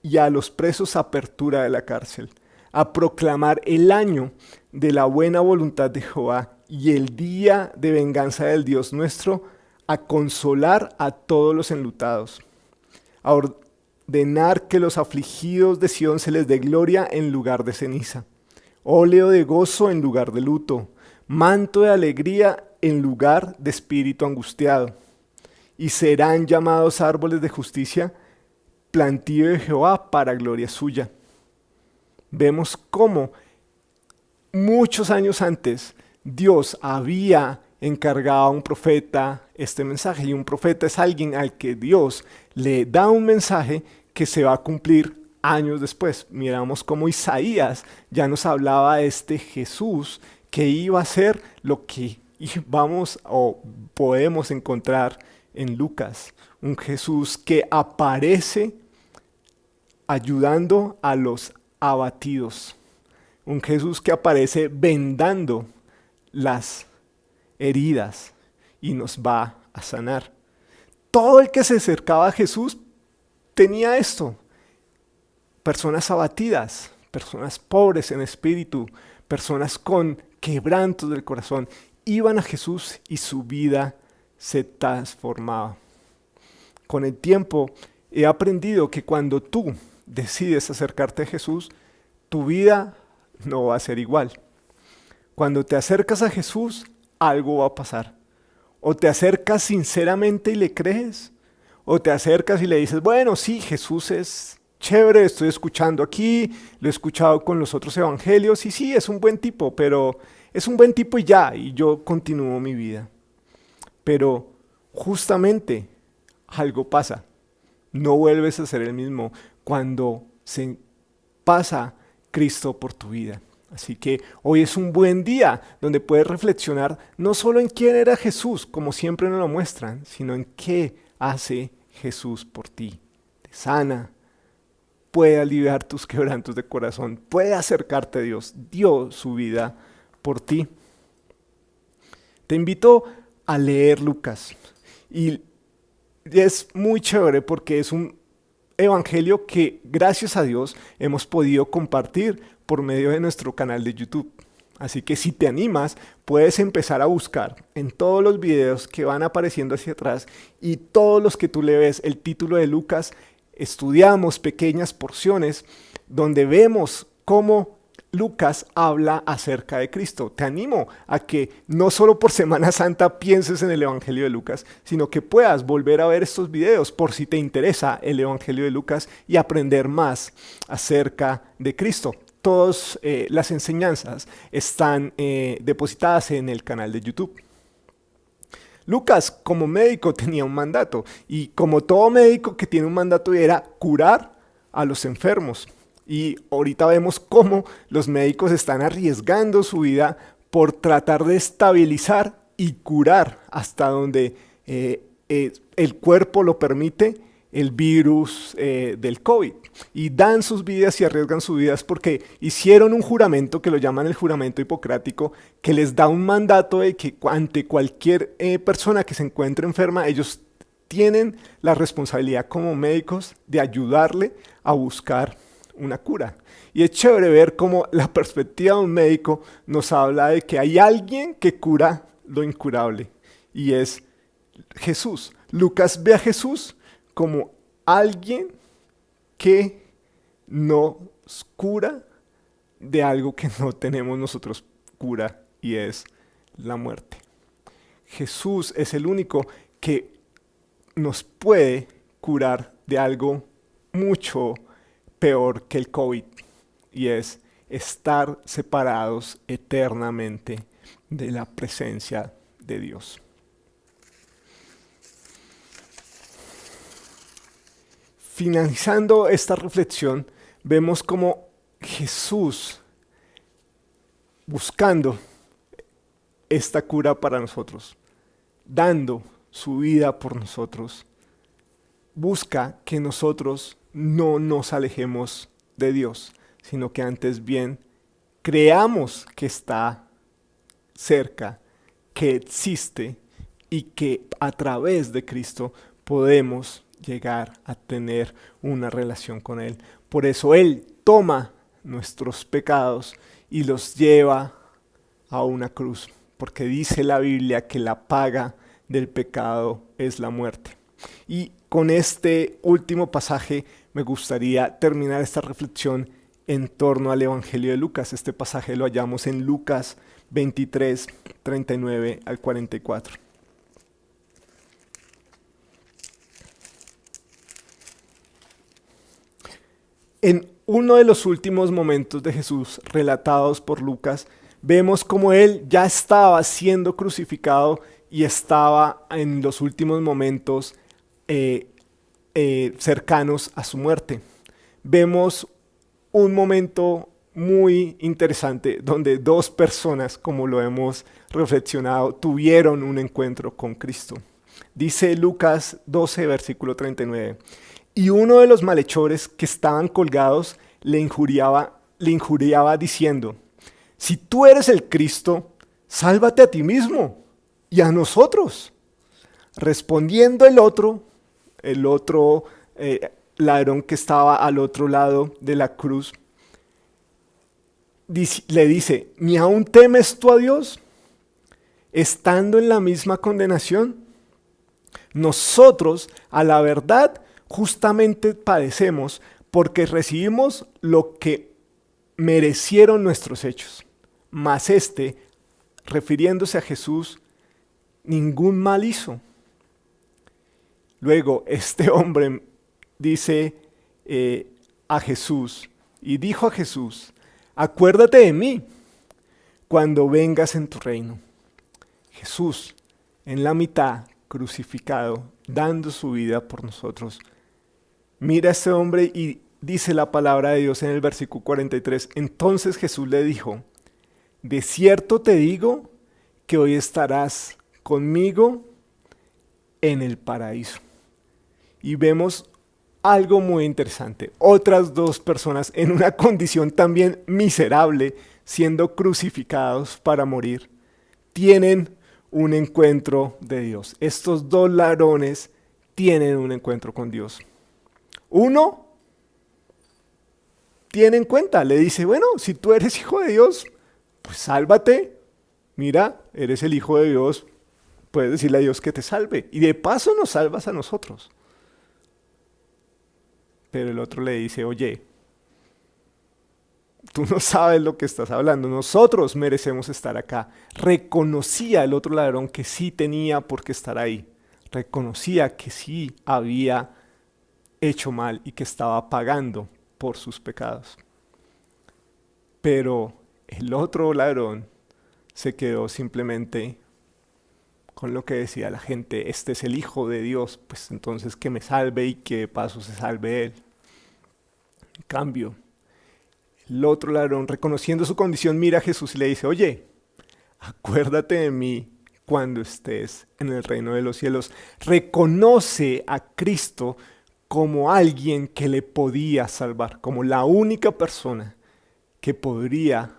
y a los presos apertura de la cárcel, a proclamar el año de la buena voluntad de Jehová y el día de venganza del Dios nuestro, a consolar a todos los enlutados, a ordenar que los afligidos de Sión se les dé gloria en lugar de ceniza, óleo de gozo en lugar de luto, manto de alegría en lugar de espíritu angustiado, y serán llamados árboles de justicia, plantío de Jehová para gloria suya. Vemos cómo muchos años antes Dios había encargado a un profeta este mensaje, y un profeta es alguien al que Dios le da un mensaje que se va a cumplir años después. Miramos cómo Isaías ya nos hablaba de este Jesús que iba a ser lo que vamos o podemos encontrar en Lucas, un Jesús que aparece ayudando a los abatidos, un Jesús que aparece vendando las heridas y nos va a sanar. Todo el que se acercaba a Jesús tenía esto: personas abatidas, personas pobres en espíritu, personas con quebrantos del corazón, iban a Jesús y su vida se transformaba. Con el tiempo he aprendido que cuando tú decides acercarte a Jesús, tu vida no va a ser igual. Cuando te acercas a Jesús, algo va a pasar. O te acercas sinceramente y le crees, o te acercas y le dices, bueno, sí, Jesús es chévere, estoy escuchando aquí, lo he escuchado con los otros evangelios, y sí, es un buen tipo, pero es un buen tipo y ya, y yo continúo mi vida. Pero justamente algo pasa. No vuelves a ser el mismo cuando se pasa Cristo por tu vida. Así que hoy es un buen día donde puedes reflexionar no solo en quién era Jesús, como siempre nos lo muestran, sino en qué hace Jesús por ti. Te sana, puede aliviar tus quebrantos de corazón, puede acercarte a Dios, dio su vida por ti. Te invito a leer Lucas y es muy chévere porque es un evangelio que gracias a Dios hemos podido compartir por medio de nuestro canal de YouTube. Así que si te animas, puedes empezar a buscar en todos los videos que van apareciendo hacia atrás y todos los que tú le ves el título de Lucas, estudiamos pequeñas porciones donde vemos cómo Lucas habla acerca de Cristo. Te animo a que no solo por Semana Santa pienses en el Evangelio de Lucas, sino que puedas volver a ver estos videos por si te interesa el Evangelio de Lucas y aprender más acerca de Cristo. Todas las enseñanzas están depositadas en el canal de YouTube. Lucas, como médico, tenía un mandato y como todo médico que tiene un mandato era curar a los enfermos. Y ahorita vemos cómo los médicos están arriesgando su vida por tratar de estabilizar y curar hasta donde el cuerpo lo permite el virus del COVID. Y dan sus vidas y arriesgan sus vidas porque hicieron un juramento que lo llaman el juramento hipocrático, que les da un mandato de que ante cualquier persona que se encuentre enferma, ellos tienen la responsabilidad como médicos de ayudarle a buscar una cura. Y es chévere ver cómo la perspectiva de un médico nos habla de que hay alguien que cura lo incurable y es Jesús. Lucas ve a Jesús como alguien que nos cura de algo que no tenemos nosotros cura y es la muerte. Jesús es el único que nos puede curar de algo mucho peor que el COVID y es estar separados eternamente de la presencia de Dios. Finalizando esta reflexión, vemos cómo Jesús, buscando esta cura para nosotros, dando su vida por nosotros, busca que nosotros no nos alejemos de Dios, sino que antes bien creamos que está cerca, que existe y que a través de Cristo podemos llegar a tener una relación con Él. Por eso Él toma nuestros pecados y los lleva a una cruz, porque dice la Biblia que la paga del pecado es la muerte. Y con este último pasaje me gustaría terminar esta reflexión en torno al Evangelio de Lucas. Este pasaje lo hallamos en Lucas 23, 39 al 44. En uno de los últimos momentos de Jesús relatados por Lucas, vemos como Él ya estaba siendo crucificado y estaba en los últimos momentos cercanos a su muerte. Vemos un momento muy interesante donde dos personas, como lo hemos reflexionado, tuvieron un encuentro con Cristo. Dice Lucas 12, versículo 39. Y uno de los malhechores que estaban colgados le injuriaba diciendo: si tú eres el Cristo, sálvate a ti mismo y a nosotros. Respondiendo el otro ladrón que estaba al otro lado de la cruz, le dice: ¿ni aún temes tú a Dios, estando en la misma condenación? Nosotros, a la verdad, justamente padecemos porque recibimos lo que merecieron nuestros hechos. Mas refiriéndose a Jesús, ningún mal hizo. Luego este hombre dice a Jesús, y dijo a Jesús: acuérdate de mí cuando vengas en tu reino. Jesús, en la mitad, crucificado, dando su vida por nosotros, Mira a este hombre y dice la palabra de Dios en el versículo 43. Entonces Jesús le dijo, de cierto te digo que hoy estarás conmigo en el paraíso. Y vemos algo muy interesante. Otras dos personas en una condición también miserable, siendo crucificados para morir, tienen un encuentro de Dios. Estos dos ladrones tienen un encuentro con Dios. Uno tiene en cuenta, le dice, bueno, si tú eres hijo de Dios, pues sálvate. Mira, eres el hijo de Dios, puedes decirle a Dios que te salve. Y de paso nos salvas a nosotros. Pero el otro le dice, oye, tú no sabes lo que estás hablando, nosotros merecemos estar acá. Reconocía el otro ladrón que sí tenía por qué estar ahí. Reconocía que sí había hecho mal y que estaba pagando por sus pecados. Pero el otro ladrón se quedó simplemente con lo que decía la gente, este es el Hijo de Dios, pues entonces que me salve y que de paso se salve él. En cambio, el otro ladrón, reconociendo su condición, mira a Jesús y le dice, oye, acuérdate de mí cuando estés en el reino de los cielos. Reconoce a Cristo como alguien que le podía salvar, como la única persona que podría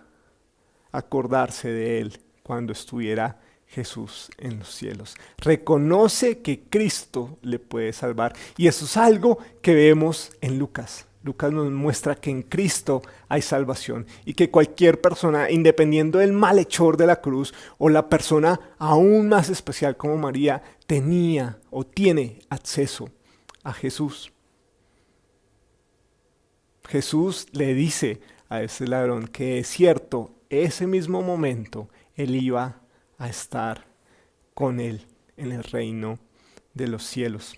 acordarse de él cuando estuviera Jesús en los cielos. Reconoce que Cristo le puede salvar. Y eso es algo que vemos en Lucas. Lucas nos muestra que en Cristo hay salvación y que cualquier persona, independiendo del malhechor de la cruz o la persona aún más especial como María, tenía o tiene acceso a Jesús. Jesús le dice a ese ladrón que es cierto, ese mismo momento él iba a estar con él en el reino de los cielos.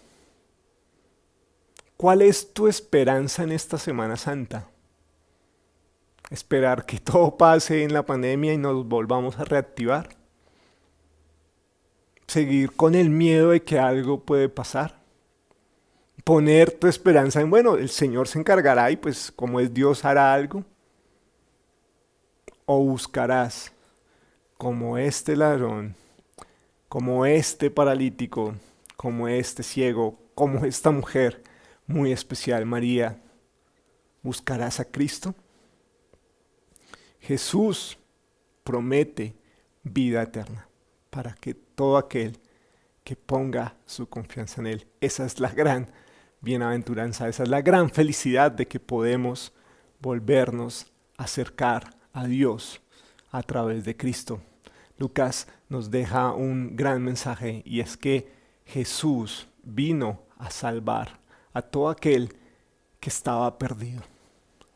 ¿Cuál es tu esperanza en esta Semana Santa? ¿Esperar que todo pase en la pandemia y nos volvamos a reactivar? ¿Seguir con el miedo de que algo puede pasar? ¿Poner tu esperanza en, bueno, el Señor se encargará y pues como es Dios hará algo? ¿O buscarás como este ladrón, como este paralítico, como este ciego, como esta mujer muy especial, María, buscarás a Cristo? Jesús promete vida eterna para que todo aquel que ponga su confianza en Él. Esa es la gran bienaventuranza, esa es la gran felicidad de que podemos volvernos a acercar a Dios a través de Cristo. Lucas nos deja un gran mensaje y es que Jesús vino a salvar a todo aquel que estaba perdido.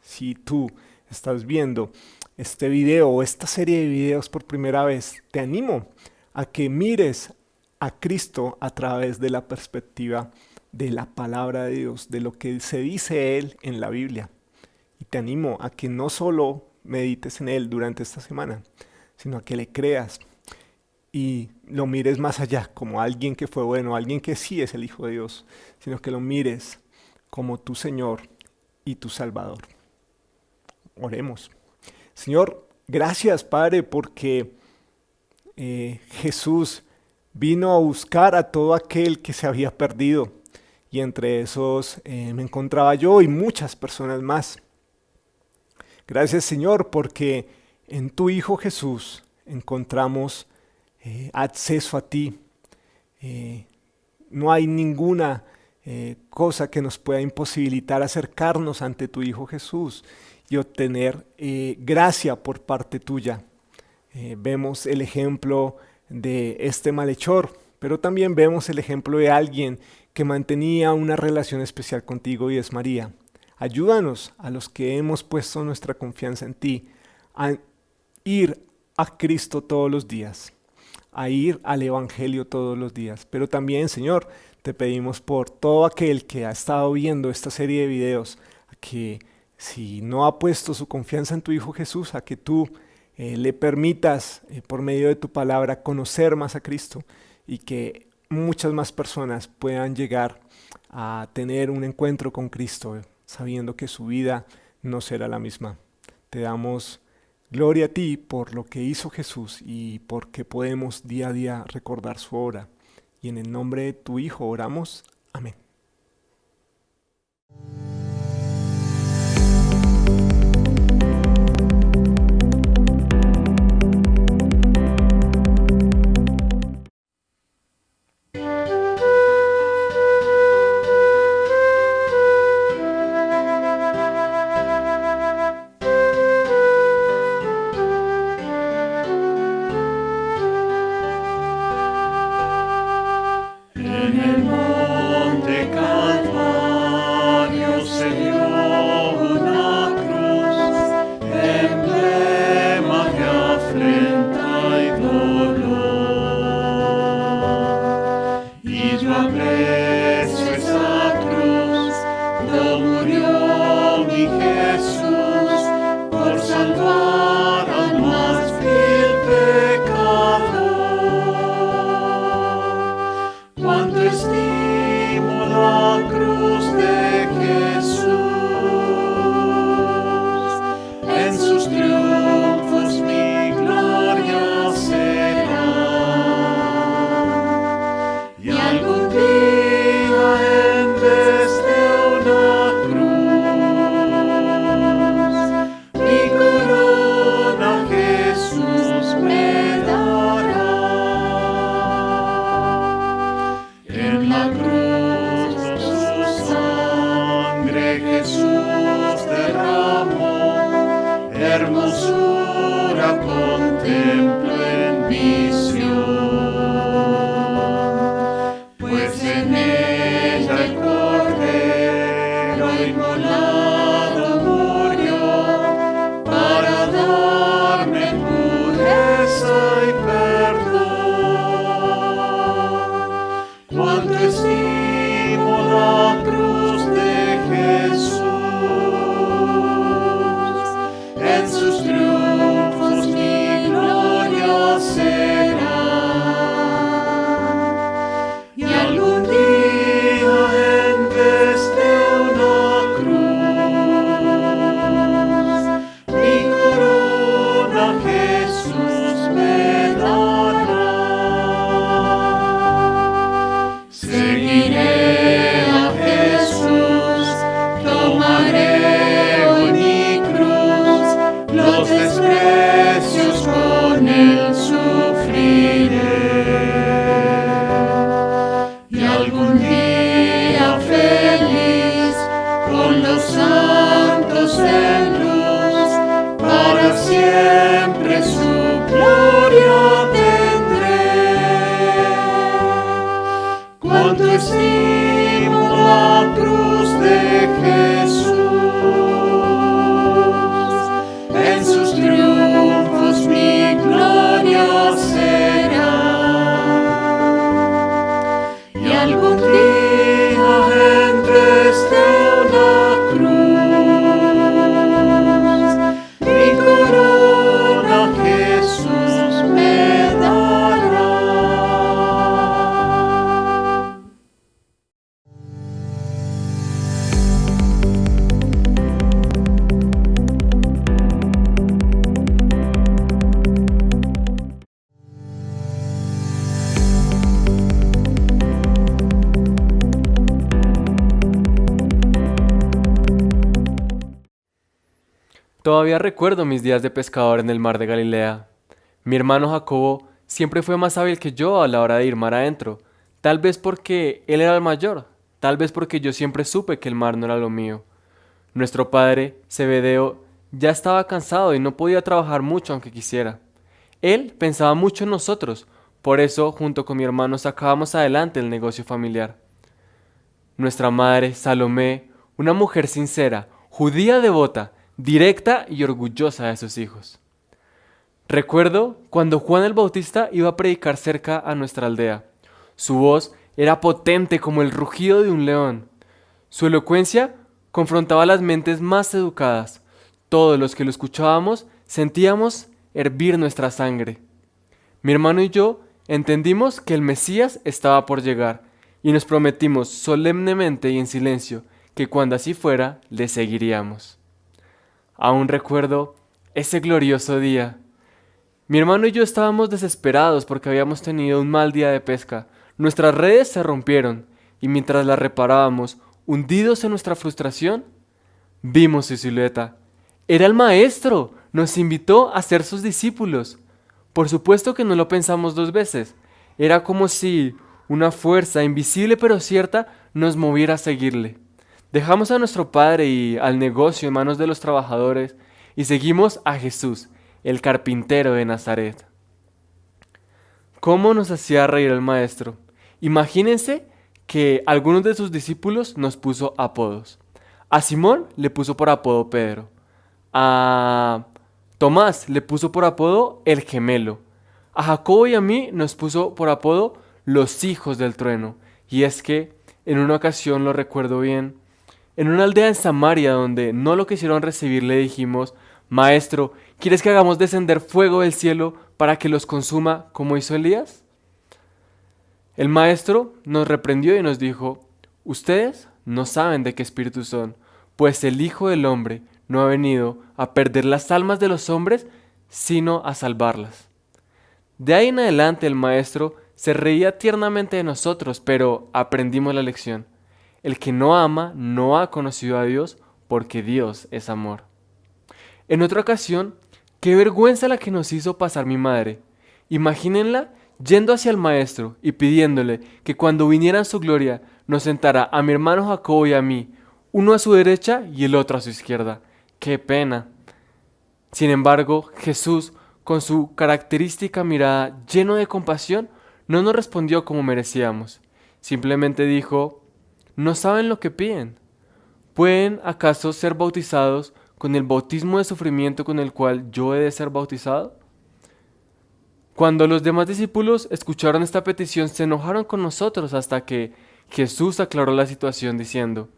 Si tú estás viendo este video o esta serie de videos por primera vez, te animo a que mires a Cristo a través de la perspectiva de la palabra de Dios, de lo que se dice Él en la Biblia. Y te animo a que no solo medites en Él durante esta semana, sino a que le creas y lo mires más allá, como alguien que fue bueno, alguien que sí es el Hijo de Dios, sino que lo mires como tu Señor y tu Salvador. Oremos. Señor, gracias Padre porque Jesús vino a buscar a todo aquel que se había perdido y entre esos me encontraba yo y muchas personas más. Gracias Señor porque en tu Hijo Jesús encontramos acceso a ti. No hay ninguna cosa que nos pueda imposibilitar acercarnos ante tu Hijo Jesús y obtener gracia por parte tuya. Vemos el ejemplo de este malhechor, pero también vemos el ejemplo de alguien que mantenía una relación especial contigo y es María. Ayúdanos a los que hemos puesto nuestra confianza en ti a ir a Cristo todos los días, a ir al Evangelio todos los días. Pero también, Señor, te pedimos por todo aquel que ha estado viendo esta serie de videos, a que si no ha puesto su confianza en tu Hijo Jesús, a que tú le permitas por medio de tu palabra conocer más a Cristo y que muchas más personas puedan llegar a tener un encuentro con Cristo, sabiendo que su vida no será la misma. Te damos gloria a ti por lo que hizo Jesús y porque podemos día a día recordar su obra. Y en el nombre de tu Hijo oramos. Amén. En el monte Calvario se dio una cruz, emblema de afrenta y dolor. Y yo aprecio esa cruz, no murió mi Jesús por salvar al más vil pecador. Cuando estimo la cruz de Jesús, en sus triunfos mi gloria será. Y algún día en vez de una cruz, mi corona Jesús me dará. En la cruz su sangre Jesús derramó, hermosura contemplo en visión, pues en ella el Cordero inmolado murió para darme pureza y perdón. Cuando estimo la cruz de Jesús, en sus triunfos mi gloria será. Y algún día en vez de una cruz, mi corona Jesús me dará. Seguiré a Jesús, tomaré mi cruz, los desprecios con él sufriré. Y algún día feliz, con los santos en luz, para siempre su gloria tendré. Cuando estimo la cruz de Jesús, en sus triunfos mi gloria será. Y algún día en vez de una cruz, mi corona Jesús me dará. Todavía recuerdo mis días de pescador en el mar de Galilea. Mi hermano Jacobo siempre fue más hábil que yo a la hora de ir mar adentro, tal vez porque él era el mayor, tal vez porque yo siempre supe que el mar no era lo mío. Nuestro padre, Zebedeo, ya estaba cansado y no podía trabajar mucho aunque quisiera. Él pensaba mucho en nosotros, por eso junto con mi hermano sacábamos adelante el negocio familiar. Nuestra madre, Salomé, una mujer sincera, judía devota, directa y orgullosa de sus hijos. Recuerdo cuando Juan el Bautista iba a predicar cerca a nuestra aldea. Su voz era potente como el rugido de un león. Su elocuencia confrontaba las mentes más educadas. Todos los que lo escuchábamos sentíamos hervir nuestra sangre. Mi hermano y yo entendimos que el Mesías estaba por llegar y nos prometimos solemnemente y en silencio que cuando así fuera, le seguiríamos. Aún recuerdo ese glorioso día. Mi hermano y yo estábamos desesperados porque habíamos tenido un mal día de pesca. Nuestras redes se rompieron y mientras las reparábamos, hundidos en nuestra frustración, vimos su silueta. Era el Maestro, nos invitó a ser sus discípulos. Por supuesto que no lo pensamos dos veces. Era como si una fuerza invisible pero cierta nos moviera a seguirle. Dejamos a nuestro padre y al negocio en manos de los trabajadores y seguimos a Jesús, el carpintero de Nazaret. ¿Cómo nos hacía reír el Maestro? Imagínense que algunos de sus discípulos nos puso apodos. A Simón le puso por apodo Pedro. A Tomás le puso por apodo el gemelo. A Jacobo y a mí nos puso por apodo los hijos del trueno. Y es que en una ocasión, lo recuerdo bien, en una aldea en Samaria donde no lo quisieron recibir, le dijimos: Maestro, ¿quieres que hagamos descender fuego del cielo para que los consuma como hizo Elías? El maestro nos reprendió y nos dijo: ustedes no saben de qué espíritu son, pues el Hijo del Hombre no ha venido a perder las almas de los hombres, sino a salvarlas. De ahí en adelante el maestro se reía tiernamente de nosotros, pero aprendimos la lección. El que no ama no ha conocido a Dios, porque Dios es amor. En otra ocasión, qué vergüenza la que nos hizo pasar mi madre. Imagínenla yendo hacia el maestro y pidiéndole que cuando viniera en su gloria nos sentara a mi hermano Jacobo y a mí, uno a su derecha y el otro a su izquierda. ¡Qué pena! Sin embargo, Jesús, con su característica mirada lleno de compasión, no nos respondió como merecíamos. Simplemente dijo: no saben lo que piden. ¿Pueden acaso ser bautizados con el bautismo de sufrimiento con el cual yo he de ser bautizado? Cuando los demás discípulos escucharon esta petición, se enojaron con nosotros hasta que Jesús aclaró la situación diciendo: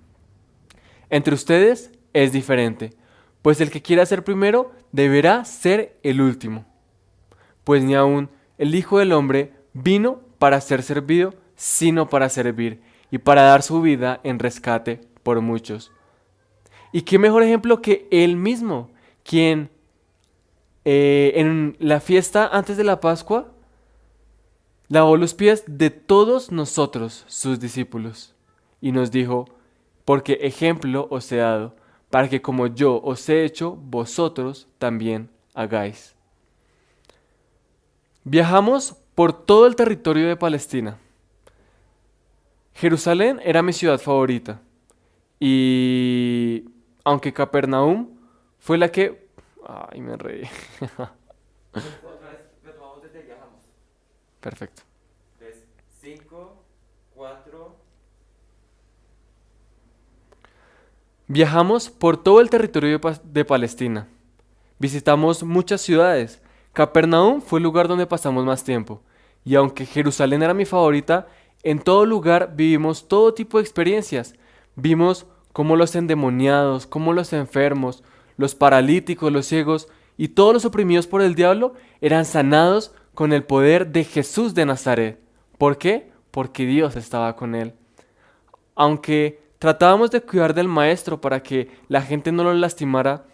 entre ustedes es diferente, pues el que quiera ser primero deberá ser el último. Pues ni aun el Hijo del Hombre vino para ser servido, sino para servir y para dar su vida en rescate por muchos. Y qué mejor ejemplo que Él mismo, quien en la fiesta antes de la Pascua lavó los pies de todos nosotros, sus discípulos, y nos dijo: porque ejemplo os he dado, para que como yo os he hecho, vosotros también hagáis. Viajamos por todo el territorio de Palestina. Jerusalén era mi ciudad favorita, y aunque Capernaum fue la que... Ay, me reí. Perfecto. 5, 4... Viajamos por todo el territorio de Palestina. Visitamos muchas ciudades. Capernaum fue el lugar donde pasamos más tiempo. Y aunque Jerusalén era mi favorita, en todo lugar vivimos todo tipo de experiencias. Vimos cómo los endemoniados, cómo los enfermos, los paralíticos, los ciegos y todos los oprimidos por el diablo eran sanados con el poder de Jesús de Nazaret. ¿Por qué? Porque Dios estaba con él. Aunque tratábamos de cuidar del maestro para que la gente no lo lastimara,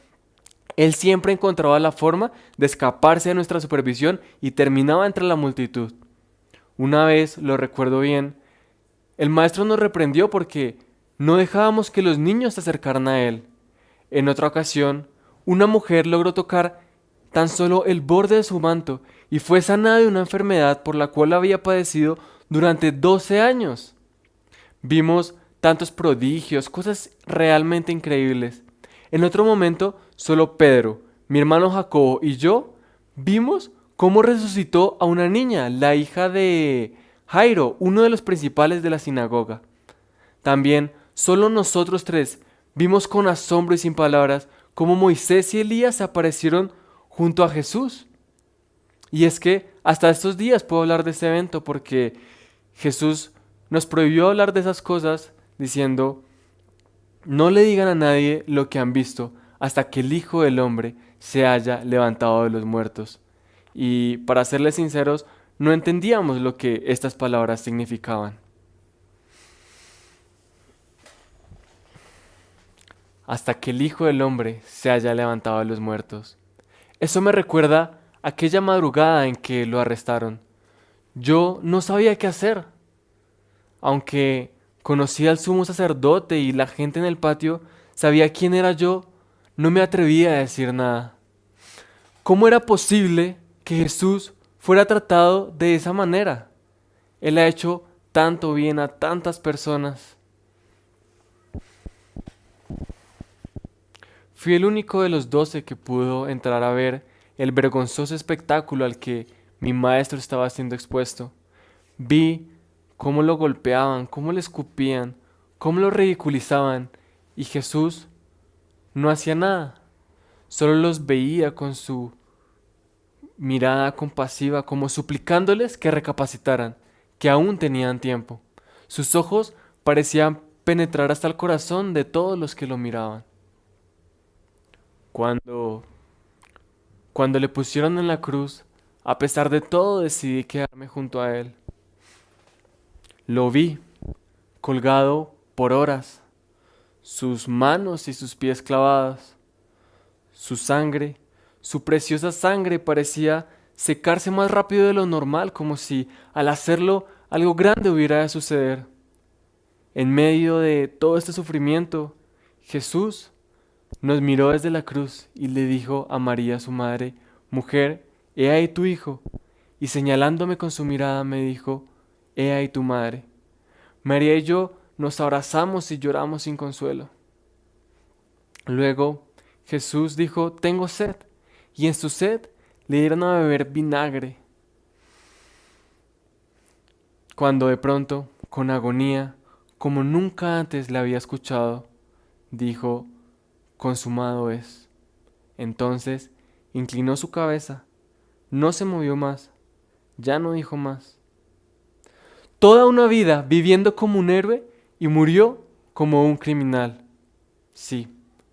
él siempre encontraba la forma de escaparse de nuestra supervisión y terminaba entre la multitud. Una vez, lo recuerdo bien, el maestro nos reprendió porque no dejábamos que los niños se acercaran a él. En otra ocasión, una mujer logró tocar tan solo el borde de su manto y fue sanada de una enfermedad por la cual había padecido durante 12 años. Vimos tantos prodigios, cosas realmente increíbles. En otro momento, solo Pedro, mi hermano Jacobo y yo vimos cómo resucitó a una niña, la hija de Jairo, uno de los principales de la sinagoga. También, solo nosotros tres vimos con asombro y sin palabras cómo Moisés y Elías se aparecieron junto a Jesús. Y es que hasta estos días puedo hablar de ese evento porque Jesús nos prohibió hablar de esas cosas diciendo: no le digan a nadie lo que han visto hasta que el Hijo del Hombre se haya levantado de los muertos. Y para serles sinceros, no entendíamos lo que estas palabras significaban. Hasta que el Hijo del Hombre se haya levantado de los muertos. Eso me recuerda aquella madrugada en que lo arrestaron. Yo no sabía qué hacer. Aunque conocía al sumo sacerdote y la gente en el patio sabía quién era yo, no me atrevía a decir nada. ¿Cómo era posible que Jesús fuera tratado de esa manera? Él ha hecho tanto bien a tantas personas. Fui el único de los 12 que pudo entrar a ver el vergonzoso espectáculo al que mi maestro estaba siendo expuesto. Vi cómo lo golpeaban, cómo le escupían, cómo lo ridiculizaban, y Jesús no hacía nada. Solo los veía con su mirada compasiva, como suplicándoles que recapacitaran, que aún tenían tiempo. Sus ojos parecían penetrar hasta el corazón de todos los que lo miraban. Cuando le pusieron en la cruz, a pesar de todo decidí quedarme junto a él. Lo vi, colgado por horas, sus manos y sus pies clavados. Su sangre, su preciosa sangre parecía secarse más rápido de lo normal, como si al hacerlo algo grande hubiera de suceder. En medio de todo este sufrimiento, Jesús nos miró desde la cruz y le dijo a María, su madre: «Mujer, he ahí tu hijo», y señalándome con su mirada me dijo: «He ahí tu madre». María y yo nos abrazamos y lloramos sin consuelo. Luego Jesús dijo: «Tengo sed», y en su sed le dieron a beber vinagre. Cuando de pronto, con agonía, como nunca antes le había escuchado, dijo: «Consumado es». Entonces inclinó su cabeza, no se movió más, ya no dijo más. Toda una vida viviendo como un héroe y murió como un criminal. Sí,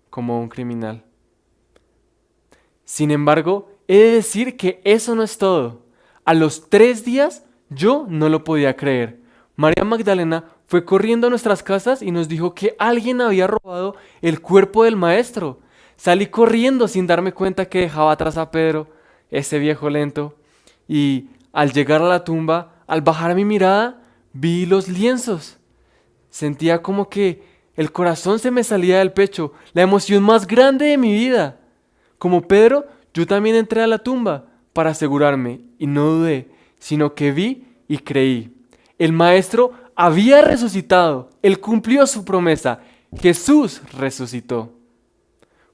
como un criminal. Sin embargo, he de decir que eso no es todo. A los 3 días yo no lo podía creer. María Magdalena fue corriendo a nuestras casas y nos dijo que alguien había robado el cuerpo del maestro. Salí corriendo sin darme cuenta que dejaba atrás a Pedro, ese viejo lento, y al llegar a la tumba, al bajar mi mirada, vi los lienzos. Sentía como que el corazón se me salía del pecho, la emoción más grande de mi vida. Como Pedro, yo también entré a la tumba para asegurarme, y no dudé, sino que vi y creí. El maestro había resucitado, él cumplió su promesa, Jesús resucitó.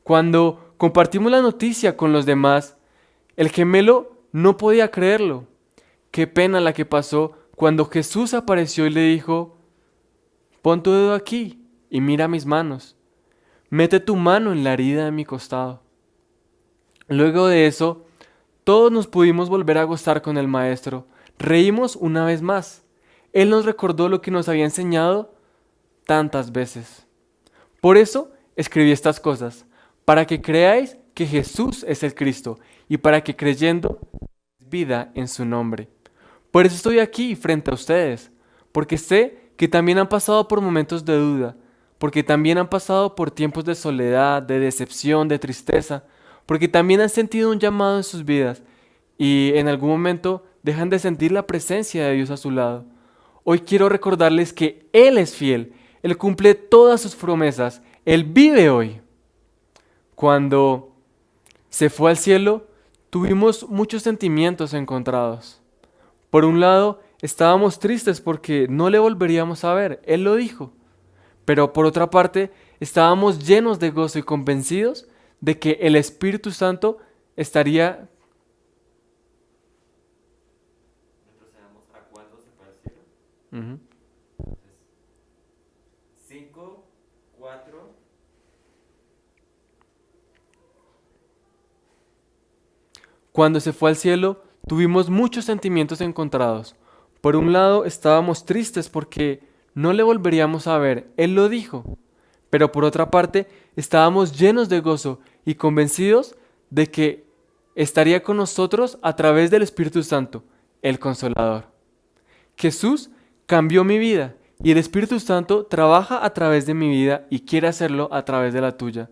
Cuando compartimos la noticia con los demás, el gemelo no podía creerlo. Qué pena la que pasó cuando Jesús apareció y le dijo: «Pon tu dedo aquí y mira mis manos. Mete tu mano en la herida de mi costado». Luego de eso, todos nos pudimos volver a gozar con el maestro. Reímos una vez más. Él nos recordó lo que nos había enseñado tantas veces. Por eso escribí estas cosas, para que creáis que Jesús es el Cristo y para que creyendo vida en su nombre. Por eso estoy aquí frente a ustedes, porque sé que también han pasado por momentos de duda, porque también han pasado por tiempos de soledad, de decepción, de tristeza, porque también han sentido un llamado en sus vidas y en algún momento dejan de sentir la presencia de Dios a su lado. Hoy quiero recordarles que Él es fiel, Él cumple todas sus promesas, Él vive hoy. Cuando se fue al cielo, tuvimos muchos sentimientos encontrados. Por un lado, estábamos tristes porque no le volveríamos a ver, Él lo dijo. Pero por otra parte, estábamos llenos de gozo y convencidos de que el Espíritu Santo estaría... Retrocedamos a cuándo se fue al cielo. 5, 4. Cuando se fue al cielo, tuvimos muchos sentimientos encontrados. Por un lado, estábamos tristes porque no le volveríamos a ver, Él lo dijo. Pero por otra parte, estábamos llenos de gozo y convencidos de que estaría con nosotros a través del Espíritu Santo. el Consolador. Jesús cambió mi vida y el Espíritu Santo trabaja a través de mi vida y quiere hacerlo a través de la tuya.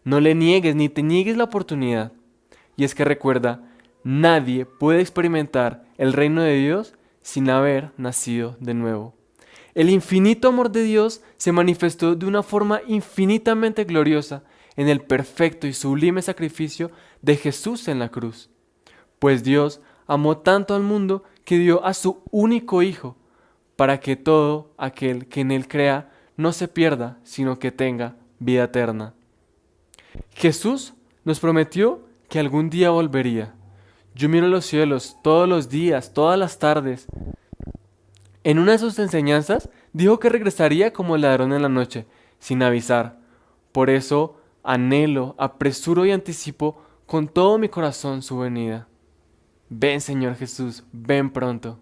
No le niegues ni te niegues la oportunidad. Y es que recuerda, nadie puede experimentar el reino de Dios sin haber nacido de nuevo. El infinito amor de Dios se manifestó de una forma infinitamente gloriosa en el perfecto y sublime sacrificio de Jesús en la cruz. Pues Dios amó tanto al mundo que dio a su único Hijo, para que todo aquel que en Él crea no se pierda, sino que tenga vida eterna. Jesús nos prometió que algún día volvería. Yo miro los cielos todos los días, todas las tardes. En una de sus enseñanzas dijo que regresaría como el ladrón en la noche, sin avisar. Por eso anhelo, apresuro y anticipo con todo mi corazón su venida. Ven, Señor Jesús, ven pronto.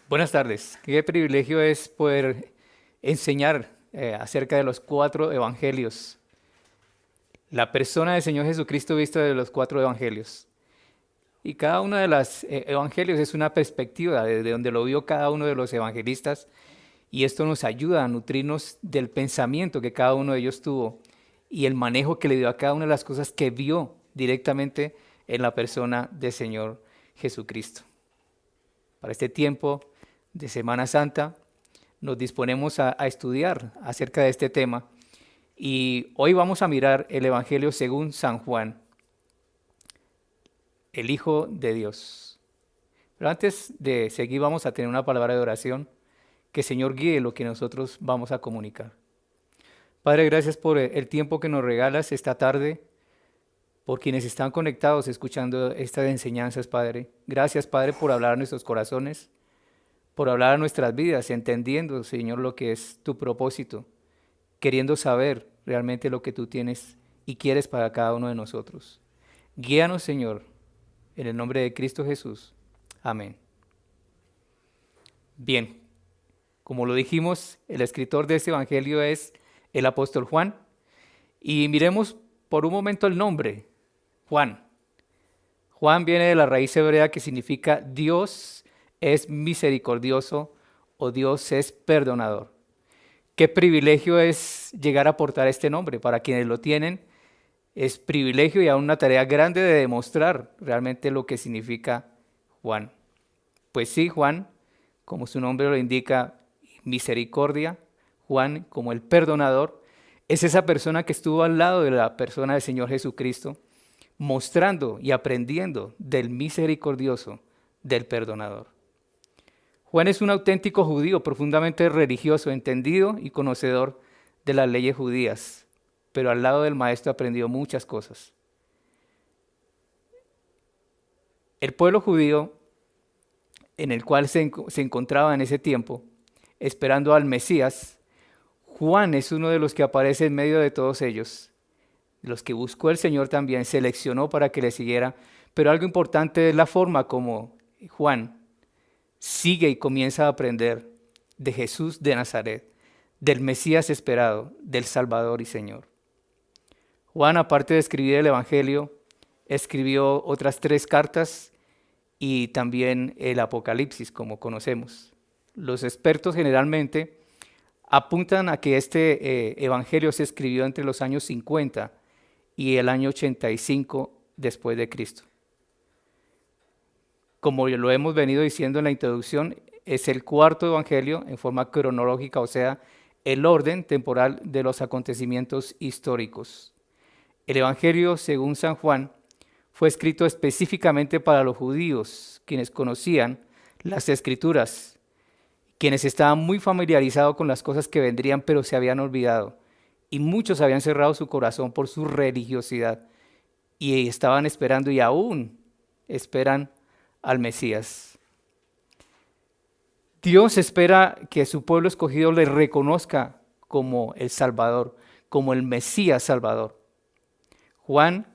Buenas tardes. Qué privilegio es poder enseñar acerca de los 4 evangelios. La persona del Señor Jesucristo vista de los 4 evangelios. Y cada uno de los evangelios es una perspectiva desde donde lo vio cada uno de los evangelistas. Y esto nos ayuda a nutrirnos del pensamiento que cada uno de ellos tuvo y el manejo que le dio a cada una de las cosas que vio directamente en la persona del Señor Jesucristo. Para este tiempo de Semana Santa nos disponemos a estudiar acerca de este tema y hoy vamos a mirar el Evangelio según San Juan, el Hijo de Dios. Pero antes de seguir vamos a tener una palabra de oración, que el Señor guíe lo que nosotros vamos a comunicar. Padre, gracias por el tiempo que nos regalas esta tarde, por quienes están conectados escuchando estas enseñanzas, Padre. Gracias, Padre, por hablar a nuestros corazones, por hablar a nuestras vidas, entendiendo, Señor, lo que es tu propósito, queriendo saber realmente lo que tú tienes y quieres para cada uno de nosotros. Guíanos, Señor, en el nombre de Cristo Jesús. Amén. Bien, como lo dijimos, el escritor de este evangelio es el apóstol Juan. Y miremos por un momento el nombre, Juan. Juan viene de la raíz hebrea que significa Dios es misericordioso o Dios es perdonador. Qué privilegio es llegar a portar este nombre. Para quienes lo tienen, es privilegio y aún una tarea grande de demostrar realmente lo que significa Juan. Pues sí, Juan, como su nombre lo indica, misericordia, Juan como el perdonador, es esa persona que estuvo al lado de la persona del Señor Jesucristo, mostrando y aprendiendo del misericordioso, del perdonador. Juan es un auténtico judío, profundamente religioso, entendido y conocedor de las leyes judías, pero al lado del maestro aprendió muchas cosas. El pueblo judío en el cual se encontraba en ese tiempo, esperando al Mesías, Juan es uno de los que aparece en medio de todos ellos, los que buscó el Señor también, seleccionó para que le siguiera, pero algo importante es la forma como Juan sigue y comienza a aprender de Jesús de Nazaret, del Mesías esperado, del Salvador y Señor. Juan, aparte de escribir el Evangelio, escribió otras 3 cartas y también el Apocalipsis, como conocemos. Los expertos generalmente apuntan a que este Evangelio se escribió entre los años 50 y el año 85 después de Cristo. Como lo hemos venido diciendo en la introducción, es el 4º Evangelio en forma cronológica, o sea, el orden temporal de los acontecimientos históricos. El Evangelio, según San Juan, fue escrito específicamente para los judíos, quienes conocían las Escrituras, quienes estaban muy familiarizados con las cosas que vendrían, pero se habían olvidado. Y muchos habían cerrado su corazón por su religiosidad y estaban esperando y aún esperan al Mesías. Dios espera que su pueblo escogido le reconozca como el Salvador, como el Mesías Salvador. Juan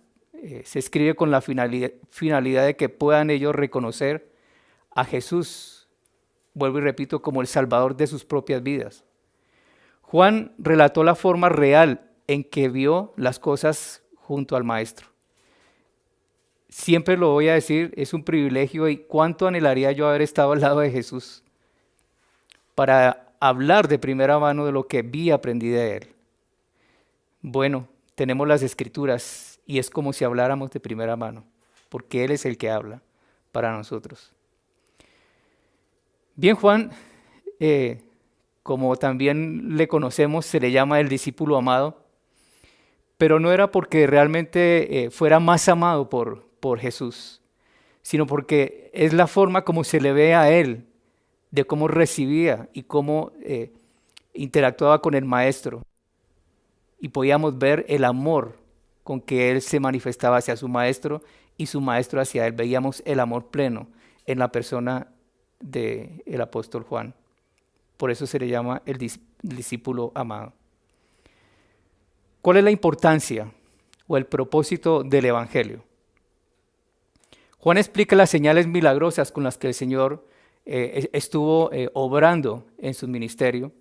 se escribe con la finalidad de que puedan ellos reconocer a Jesús vuelvo y repito, como el Salvador de sus propias vidas. Juan relató la forma real en que vio las cosas junto al Maestro. Siempre lo voy a decir, es un privilegio y cuánto anhelaría yo haber estado al lado de Jesús para hablar de primera mano de lo que vi y aprendí de Él. Bueno, tenemos las Escrituras y es como si habláramos de primera mano, porque Él es el que habla para nosotros. Bien, Juan, como también le conocemos, se le llama el discípulo amado, pero no era porque realmente fuera más amado por Jesús, sino porque es la forma como se le ve a Él, de cómo recibía y cómo interactuaba con el Maestro. Y podíamos ver el amor con que Él se manifestaba hacia su Maestro y su Maestro hacia Él. Veíamos el amor pleno en la persona del apóstol Juan. Por eso se le llama el discípulo amado. ¿Cuál es la importancia o el propósito del Evangelio? Juan explica las señales milagrosas con las que el Señor estuvo obrando en su ministerio.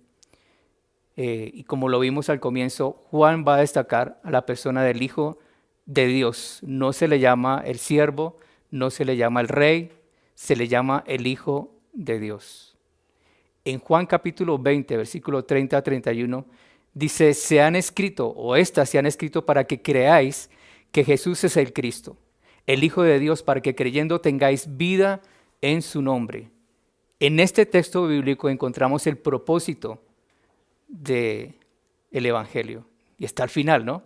Y como lo vimos al comienzo, Juan va a destacar a la persona del Hijo de Dios. No se le llama el siervo, no se le llama el rey, se le llama el Hijo de Dios. En Juan capítulo 20, versículo 30 a 31, dice, se han escrito para que creáis que Jesús es el Cristo, el Hijo de Dios, para que creyendo tengáis vida en su nombre. En este texto bíblico encontramos el propósito del Evangelio. Y está al final, ¿no?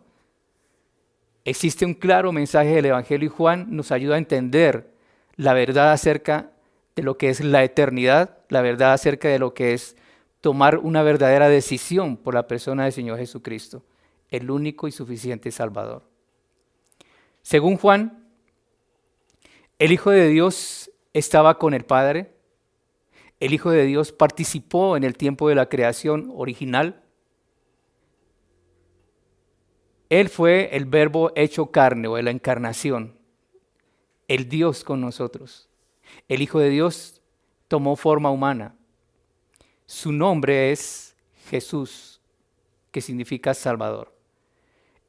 Existe un claro mensaje del Evangelio y Juan nos ayuda a entender la verdad acerca de lo que es la eternidad, la verdad acerca de lo que es tomar una verdadera decisión por la persona del Señor Jesucristo, el único y suficiente Salvador. Según Juan, el Hijo de Dios estaba con el Padre. El Hijo de Dios participó en el tiempo de la creación original. Él fue el Verbo hecho carne o la encarnación, el Dios con nosotros. El Hijo de Dios tomó forma humana. Su nombre es Jesús, que significa Salvador.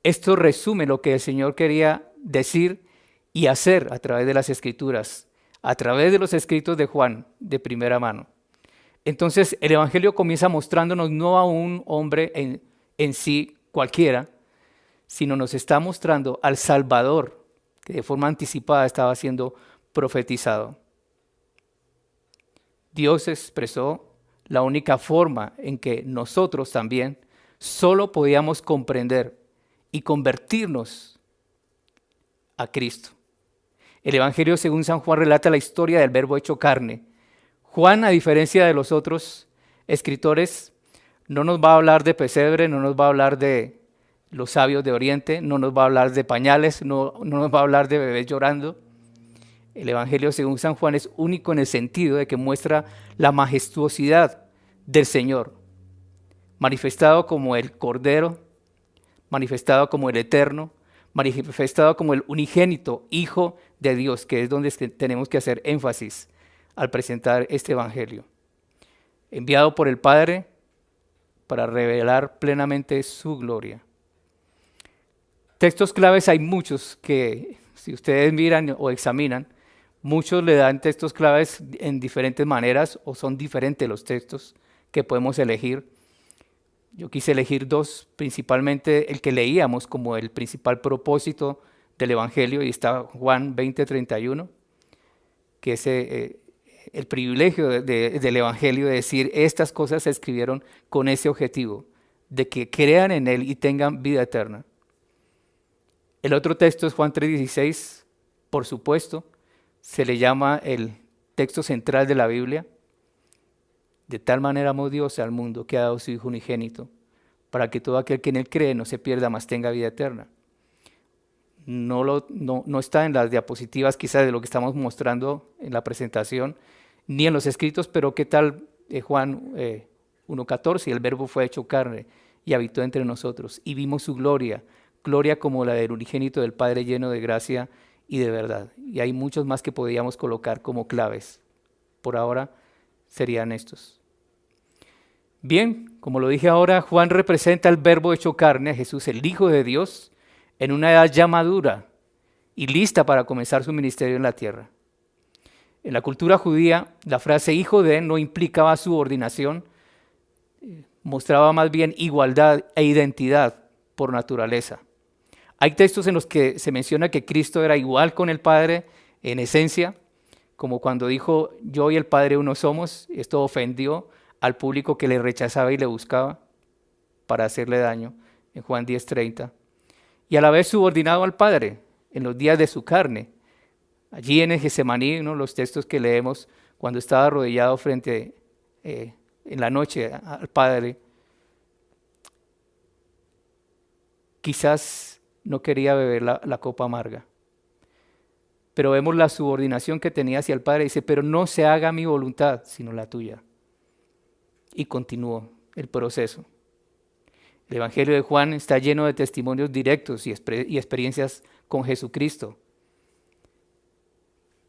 Esto resume lo que el Señor quería decir y hacer a través de las Escrituras, a través de los escritos de Juan de primera mano. Entonces el Evangelio comienza mostrándonos no a un hombre en sí cualquiera, sino nos está mostrando al Salvador que de forma anticipada estaba siendo profetizado. Dios expresó la única forma en que nosotros también solo podíamos comprender y convertirnos a Cristo. El Evangelio según San Juan relata la historia del Verbo hecho carne. Juan, a diferencia de los otros escritores, no nos va a hablar de pesebre, no nos va a hablar de los sabios de Oriente, no nos va a hablar de pañales, no nos va a hablar de bebés llorando. El Evangelio según San Juan es único en el sentido de que muestra la majestuosidad del Señor, manifestado como el Cordero, manifestado como el Eterno, manifestado como el unigénito Hijo de Dios, que es donde tenemos que hacer énfasis al presentar este Evangelio. Enviado por el Padre para revelar plenamente su gloria. Textos claves hay muchos que, si ustedes miran o examinan, muchos le dan textos claves en diferentes maneras o son diferentes los textos que podemos elegir. Yo quise elegir dos, principalmente el que leíamos como el principal propósito del Evangelio, y está Juan 20:31, que es el privilegio del Evangelio de decir estas cosas se escribieron con ese objetivo, de que crean en Él y tengan vida eterna. El otro texto es Juan 3:16, por supuesto, se le llama el texto central de la Biblia. De tal manera amó Dios al mundo que ha dado su Hijo unigénito, para que todo aquel que en Él cree no se pierda, mas tenga vida eterna. No está en las diapositivas quizás de lo que estamos mostrando en la presentación, ni en los escritos, pero ¿qué tal Juan 1:14? El Verbo fue hecho carne y habitó entre nosotros, y vimos su gloria, gloria como la del unigénito del Padre, lleno de gracia y de verdad. Y hay muchos más que podríamos colocar como claves. Por ahora serían estos. Bien, como lo dije ahora, Juan representa el Verbo hecho carne, a Jesús, el Hijo de Dios, en una edad ya madura y lista para comenzar su ministerio en la tierra. En la cultura judía, la frase hijo de no implicaba subordinación, mostraba más bien igualdad e identidad por naturaleza. Hay textos en los que se menciona que Cristo era igual con el Padre en esencia, como cuando dijo, yo y el Padre uno somos. Esto ofendió al público que le rechazaba y le buscaba para hacerle daño, en Juan 10:30. Y a la vez subordinado al Padre en los días de su carne. Allí en el Getsemaní, uno de los textos que leemos, cuando estaba arrodillado frente en la noche al Padre, quizás no quería beber la copa amarga. Pero vemos la subordinación que tenía hacia el Padre. Dice, pero no se haga mi voluntad, sino la tuya. Y continuó el proceso. El Evangelio de Juan está lleno de testimonios directos y experiencias con Jesucristo.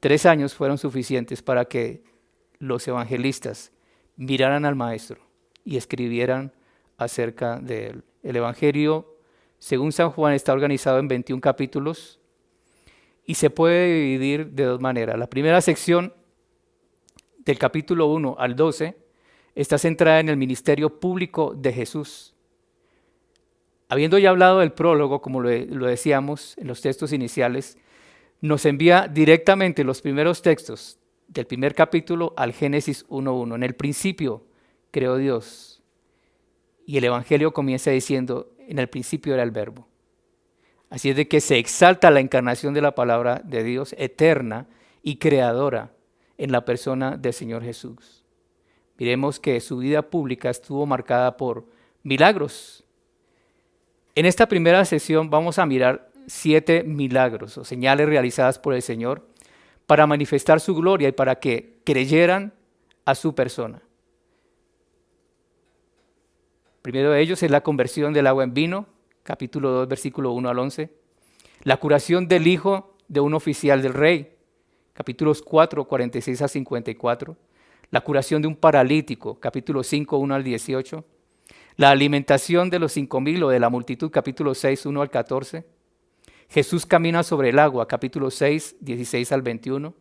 3 años fueron suficientes para que los evangelistas miraran al Maestro y escribieran acerca de él. El Evangelio, según San Juan, está organizado en 21 capítulos y se puede dividir de 2 maneras. La primera sección, del capítulo 1 al 12, está centrada en el ministerio público de Jesús. Habiendo ya hablado del prólogo, como lo decíamos en los textos iniciales, nos envía directamente los primeros textos del primer capítulo al Génesis 1:1. En el principio creó Dios. Y el Evangelio comienza diciendo, en el principio era el Verbo. Así es de que se exalta la encarnación de la palabra de Dios, eterna y creadora, en la persona del Señor Jesús. Miremos que su vida pública estuvo marcada por milagros. En esta primera sesión vamos a mirar 7 milagros o señales realizadas por el Señor para manifestar su gloria y para que creyeran a su persona. Primero de ellos es la conversión del agua en vino, capítulo 2, versículo 1 al 11. La curación del hijo de un oficial del rey, capítulos 4, 46 a 54. La curación de un paralítico, capítulo 5, 1 al 18. La alimentación de los 5,000 o de la multitud, capítulo 6, 1 al 14. Jesús camina sobre el agua, capítulo 6, 16 al 21.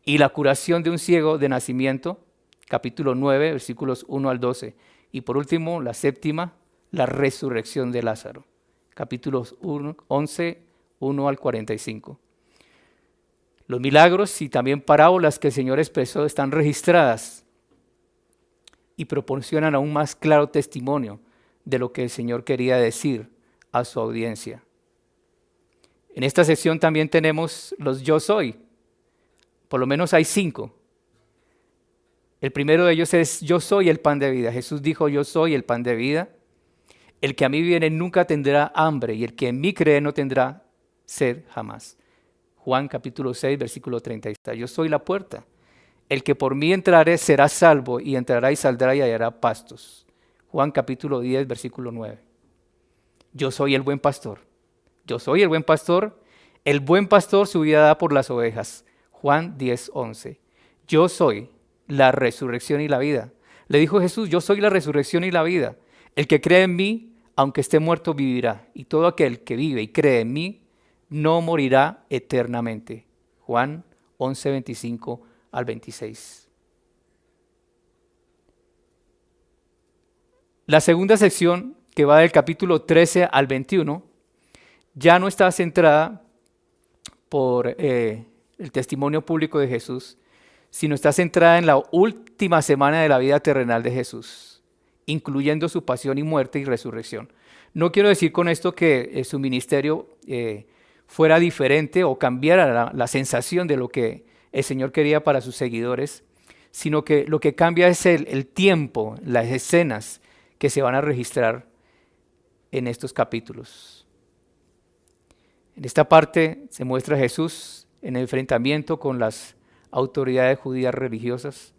Y la curación de un ciego de nacimiento, capítulo 9, versículos 1 al 12. Y por último, la séptima, la resurrección de Lázaro, capítulos 11, 1 al 45. Los milagros y también parábolas que el Señor expresó están registradas y proporcionan aún más claro testimonio de lo que el Señor quería decir a su audiencia. En esta sección también tenemos los yo soy. Por lo menos hay 5. El primero de ellos es yo soy el pan de vida. Jesús dijo yo soy el pan de vida. El que a mí viene nunca tendrá hambre y el que en mí cree no tendrá sed jamás. Juan capítulo 6 versículo 36. Yo soy la puerta. El que por mí entrare será salvo y entrará y saldrá y hallará pastos. Juan capítulo 10 versículo 9. Yo soy el buen pastor. Yo soy el buen pastor. El buen pastor su vida da por las ovejas. Juan 10, 11. Yo soy la resurrección y la vida. Le dijo Jesús, yo soy la resurrección y la vida. El que cree en mí, aunque esté muerto, vivirá. Y todo aquel que vive y cree en mí, no morirá eternamente. Juan 11, 25 al 26. La segunda sección, que va del capítulo 13 al 21, ya no está centrada por el testimonio público de Jesús, sino está centrada en la última semana de la vida terrenal de Jesús, incluyendo su pasión y muerte y resurrección. No quiero decir con esto que su ministerio fuera diferente o cambiara la sensación de lo que el Señor quería para sus seguidores, sino que lo que cambia es el tiempo, las escenas que se van a registrar en estos capítulos. En esta parte se muestra a Jesús en el enfrentamiento con las autoridades judías religiosas.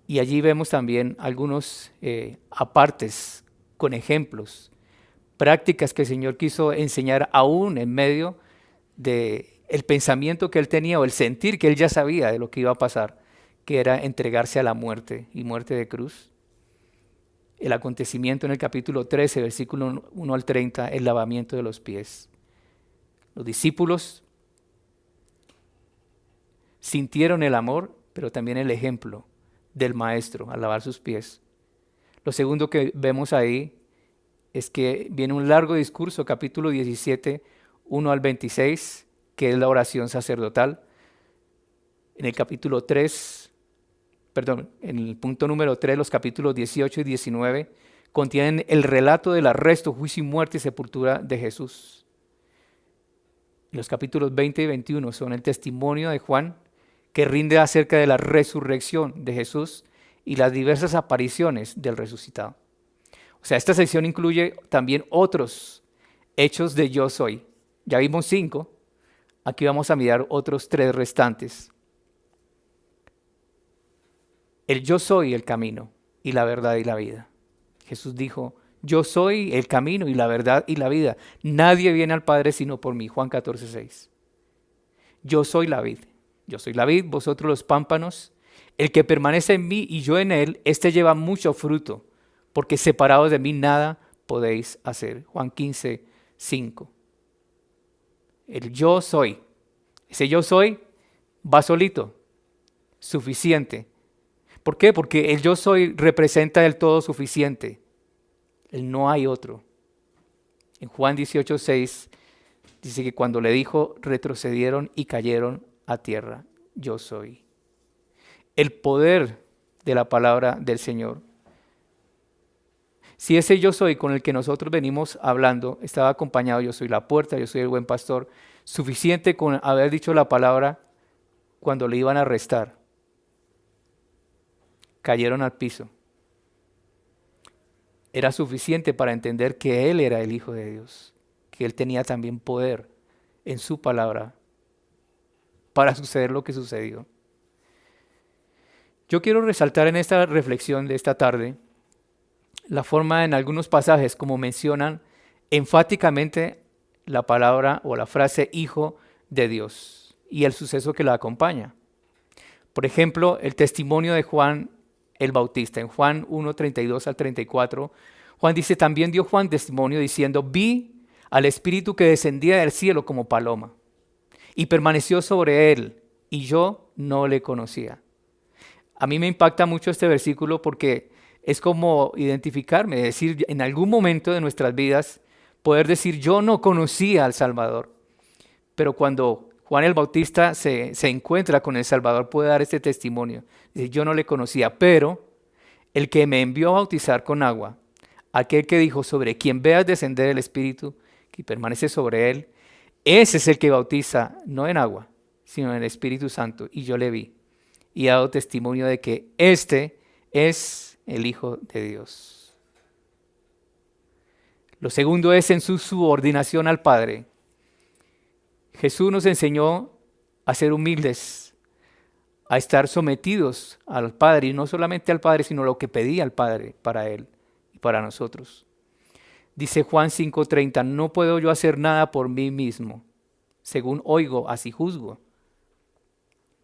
Y allí vemos también algunos apartes con ejemplos, prácticas que el Señor quiso enseñar aún en medio del pensamiento que él tenía o el sentir que él ya sabía de lo que iba a pasar que era entregarse a la muerte y muerte de cruz. El acontecimiento en el capítulo 13, versículo 1 al 30, el lavamiento de los pies. Los discípulos sintieron el amor, pero también el ejemplo del maestro al lavar sus pies. Lo segundo que vemos ahí es que viene un largo discurso, capítulo 17, 1 al 26, que es la oración sacerdotal. En el capítulo 3, en el punto número 3, los capítulos 18 y 19 contienen el relato del arresto, juicio y muerte y sepultura de Jesús. Los capítulos 20 y 21 son el testimonio de Juan, que rinde acerca de la resurrección de Jesús y las diversas apariciones del resucitado. O sea, esta sección incluye también otros hechos de yo soy. Ya vimos 5, aquí vamos a mirar otros 3 restantes. El yo soy el camino y la verdad y la vida. Jesús dijo, yo soy el camino y la verdad y la vida. Nadie viene al Padre sino por mí. Juan 14:6. Yo soy la vid. Yo soy la vid, vosotros los pámpanos. El que permanece en mí y yo en él, este lleva mucho fruto, porque separados de mí nada podéis hacer. Juan 15:5. El yo soy. Ese yo soy va solito, suficiente. ¿Por qué? Porque el yo soy representa el todo suficiente. El no hay otro. En Juan 18:6 dice que cuando le dijo, retrocedieron y cayeron a tierra. Yo soy. El poder de la palabra del Señor. Si ese yo soy con el que nosotros venimos hablando estaba acompañado, yo soy la puerta, yo soy el buen pastor, suficiente con haber dicho la palabra cuando le iban a arrestar. Cayeron al piso. Era suficiente para entender que Él era el Hijo de Dios, que Él tenía también poder en su palabra para suceder lo que sucedió. Yo quiero resaltar en esta reflexión de esta tarde la forma en algunos pasajes como mencionan enfáticamente la palabra o la frase Hijo de Dios y el suceso que la acompaña. Por ejemplo, el testimonio de Juan el Bautista. En Juan 1:32 al 34, Juan dice, también dio Juan testimonio diciendo, vi al Espíritu que descendía del cielo como paloma y permaneció sobre él, y yo no le conocía. A mí me impacta mucho este versículo porque es como identificarme, es decir, en algún momento de nuestras vidas, poder decir, yo no conocía al Salvador. Pero cuando Juan el Bautista se encuentra con el Salvador, puede dar este testimonio. Dice, yo no le conocía, pero el que me envió a bautizar con agua, aquel que dijo, sobre quien veas descender el Espíritu, que permanece sobre él, ese es el que bautiza, no en agua, sino en el Espíritu Santo. Y yo le vi y he dado testimonio de que este es el Hijo de Dios. Lo segundo es en su subordinación al Padre. Jesús nos enseñó a ser humildes, a estar sometidos al Padre, y no solamente al Padre, sino lo que pedía el Padre para Él y para nosotros. Dice Juan 5:30, no puedo yo hacer nada por mí mismo. Según oigo, así juzgo.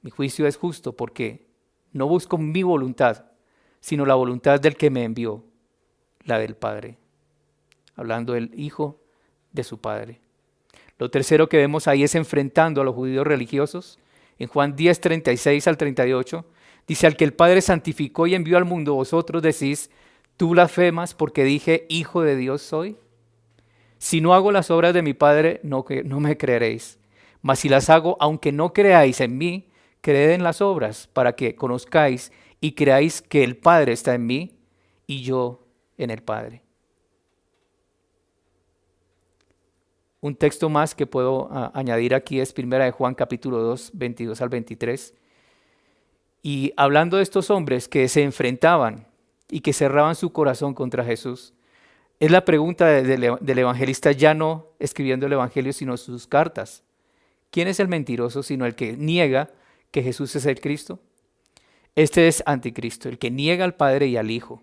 Mi juicio es justo porque no busco mi voluntad, sino la voluntad del que me envió, la del Padre. Hablando del Hijo de su Padre. Lo tercero que vemos ahí es enfrentando a los judíos religiosos. En Juan 10:36 al 38, dice, al que el Padre santificó y envió al mundo, vosotros decís, tú blasfemas porque dije, Hijo de Dios soy. Si no hago las obras de mi Padre, no me creeréis. Mas si las hago, aunque no creáis en mí, creed en las obras, para que conozcáis y creáis que el Padre está en mí y yo en el Padre. Un texto más que puedo añadir aquí es 1 de Juan capítulo 2, 22 al 23. Y hablando de estos hombres que se enfrentaban y que cerraban su corazón contra Jesús, es la pregunta del evangelista, ya no escribiendo el evangelio, sino sus cartas. ¿Quién es el mentiroso sino el que niega que Jesús es el Cristo? Este es anticristo, el que niega al Padre y al Hijo.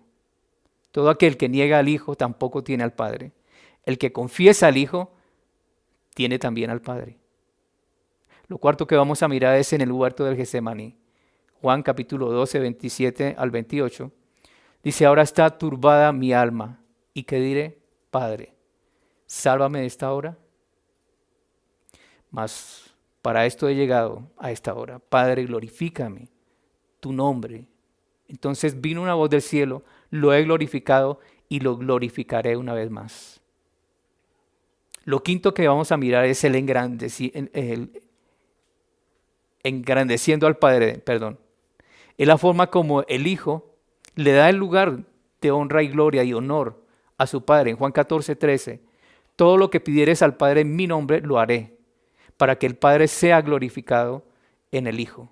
Todo aquel que niega al Hijo tampoco tiene al Padre. El que confiesa al Hijo tiene también al Padre. Lo cuarto que vamos a mirar es en el huerto del Getsemaní. Juan capítulo 12, 27 al 28, dice, ahora está turbada mi alma. ¿Y qué diré? Padre, sálvame de esta hora. Mas para esto he llegado a esta hora. Padre, glorifícame tu nombre. Entonces vino una voz del cielo, lo he glorificado y lo glorificaré una vez más. Lo quinto que vamos a mirar es el engrandeciendo al Padre, perdón. Es la forma como el Hijo le da el lugar de honra y gloria y honor a su Padre. En Juan 14, 13, todo lo que pidieres al Padre en mi nombre lo haré, para que el Padre sea glorificado en el Hijo.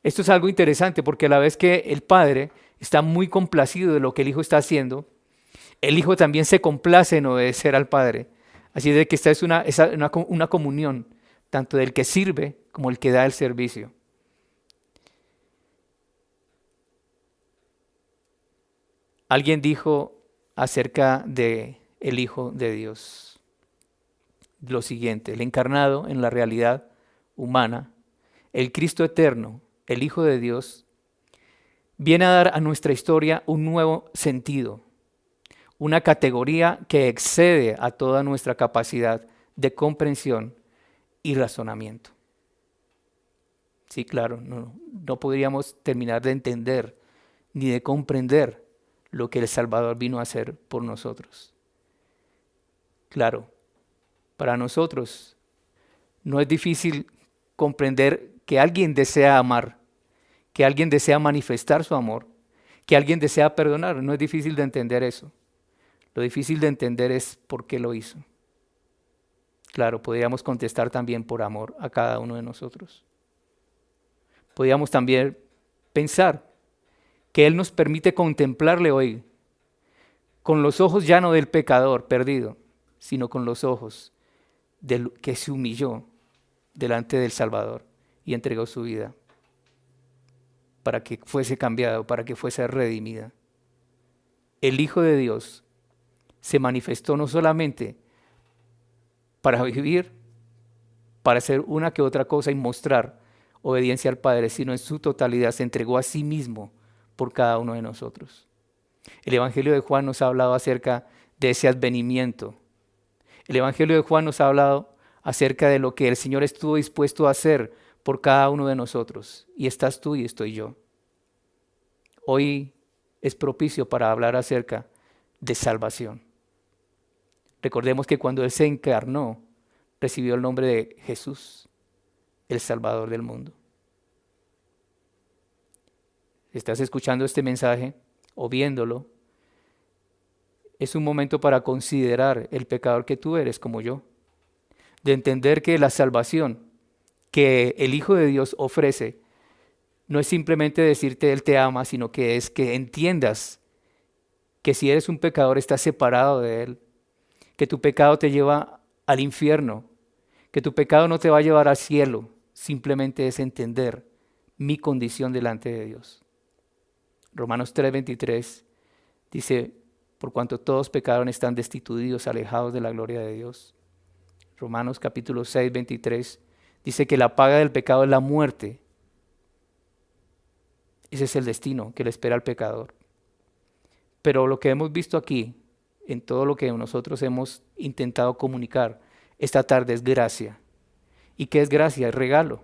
Esto es algo interesante porque a la vez que el Padre está muy complacido de lo que el Hijo está haciendo, el Hijo también se complace en obedecer al Padre. Así de que esta es una comunión, tanto del que sirve como el que da el servicio. Alguien dijo acerca de el Hijo de Dios lo siguiente: el encarnado en la realidad humana, el Cristo eterno, el Hijo de Dios, viene a dar a nuestra historia un nuevo sentido, una categoría que excede a toda nuestra capacidad de comprensión y razonamiento. Sí, claro, no podríamos terminar de entender ni de comprender lo que el Salvador vino a hacer por nosotros. Claro, para nosotros no es difícil comprender que alguien desea amar, que alguien desea manifestar su amor, que alguien desea perdonar. No es difícil de entender eso. Lo difícil de entender es por qué lo hizo. Claro, podríamos contestar también por amor a cada uno de nosotros. Podríamos también pensar que Él nos permite contemplarle hoy con los ojos ya no del pecador perdido, sino con los ojos del que se humilló delante del Salvador y entregó su vida para que fuese cambiado, para que fuese redimida. El Hijo de Dios se manifestó no solamente para vivir, para hacer una que otra cosa y mostrar obediencia al Padre, sino en su totalidad se entregó a sí mismo por cada uno de nosotros. El Evangelio de Juan nos ha hablado acerca de ese advenimiento. El Evangelio de Juan nos ha hablado acerca de lo que el Señor estuvo dispuesto a hacer por cada uno de nosotros. Y estás tú y estoy yo. Hoy es propicio para hablar acerca de salvación. Recordemos que cuando Él se encarnó, recibió el nombre de Jesús, el Salvador del mundo. Si estás escuchando este mensaje o viéndolo, es un momento para considerar el pecador que tú eres como yo, de entender que la salvación que el Hijo de Dios ofrece no es simplemente decirte Él te ama, sino que es que entiendas que si eres un pecador estás separado de Él, que tu pecado te lleva al infierno, que tu pecado no te va a llevar al cielo, simplemente es entender mi condición delante de Dios. Romanos 3:23 dice, por cuanto todos pecaron están destituidos, alejados de la gloria de Dios. Romanos capítulo 6:23 dice que la paga del pecado es la muerte. Ese es el destino que le espera al pecador. Pero lo que hemos visto aquí, en todo lo que nosotros hemos intentado comunicar esta tarde, es gracia. ¿Y qué es gracia? Es regalo.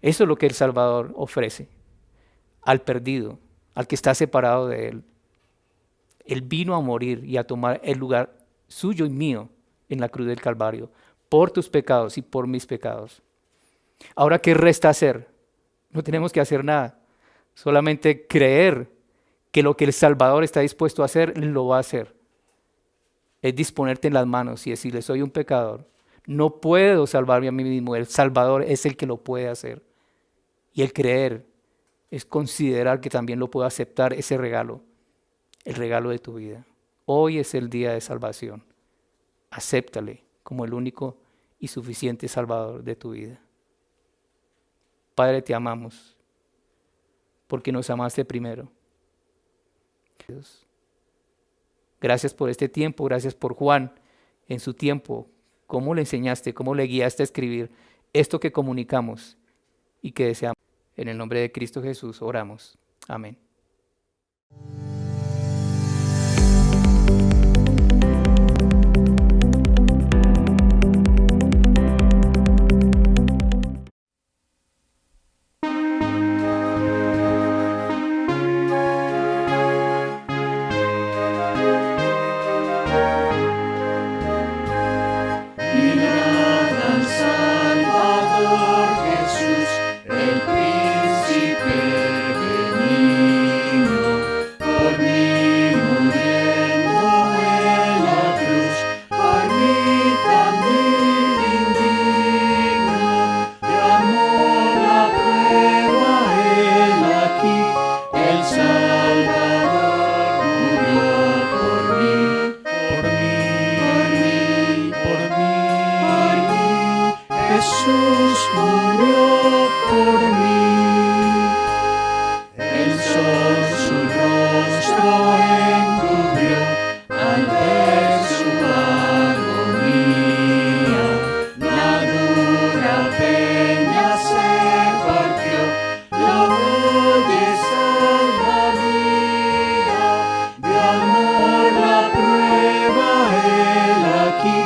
Eso es lo que el Salvador ofrece al perdido, al que está separado de Él. Él vino a morir y a tomar el lugar suyo y mío en la cruz del Calvario, por tus pecados y por mis pecados. Ahora, ¿qué resta hacer? No tenemos que hacer nada, solamente creer que lo que el Salvador está dispuesto a hacer, lo va a hacer. Es disponerte en las manos y decirle, soy un pecador, no puedo salvarme a mí mismo, el Salvador es el que lo puede hacer. Y el creer es considerar que también lo puedo aceptar, ese regalo, el regalo de tu vida. Hoy es el día de salvación. Acéptale como el único y suficiente Salvador de tu vida. Padre, te amamos porque nos amaste primero. Dios. Gracias por este tiempo, gracias por Juan en su tiempo, cómo le enseñaste, cómo le guiaste a escribir esto que comunicamos y que deseamos. En el nombre de Cristo Jesús oramos. Amén. Mirad al Salvador Jesús, el príncipe benigno, por mí muriendo en la cruz, por mí también indigno, de amor la prueba él aquí, el Salvador murió por mí, por mí, por mí, por mí, por mí, Jesús murió por mí. El sol su rostro encubrió al ver su agonía. La dura peña se partió, la oyes alma mía. De amor la prueba él aquí,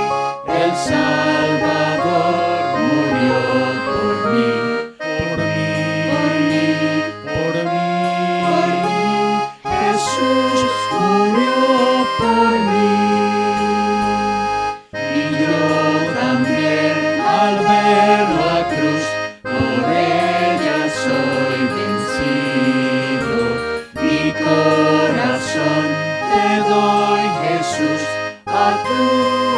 el Salvador murió por mí, por mí, por mí, por mí, por mí. Jesús murió por mí. Y yo también al ver la cruz, por ella soy vencido. Mi corazón te doy, Jesús, a tu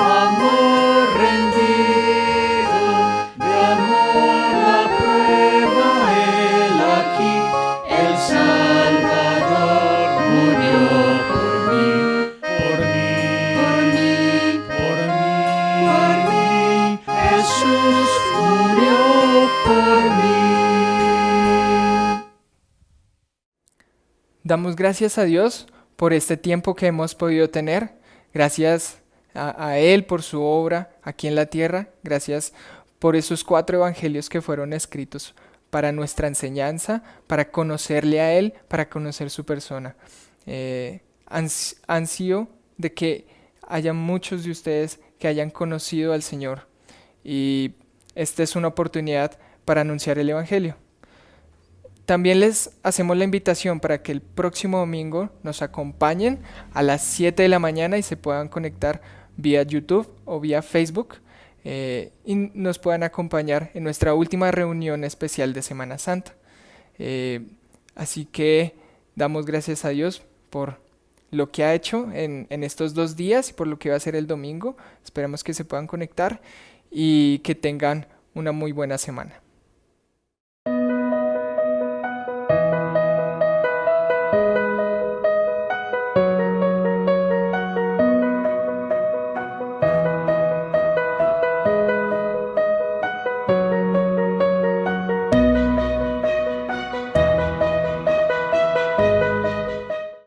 amor rendido. De amor la prueba él aquí, el Salvador murió por mí, por mí, por mí, por mí, por mí. Jesús murió por mí. Damos gracias a Dios por este tiempo que hemos podido tener. Gracias a Él por su obra aquí en la tierra. Gracias por esos 4 evangelios que fueron escritos para nuestra enseñanza, para conocerle a Él, para conocer su persona. Ansío de que haya muchos de ustedes que hayan conocido al Señor. Y esta es una oportunidad para anunciar el evangelio. También les hacemos la invitación para que el próximo domingo nos acompañen a las 7 de la mañana y se puedan conectar vía YouTube o vía Facebook y nos puedan acompañar en nuestra última reunión especial de Semana Santa. Así que damos gracias a Dios por lo que ha hecho en estos 2 días y por lo que va a hacer el domingo. Esperamos que se puedan conectar y que tengan una muy buena semana.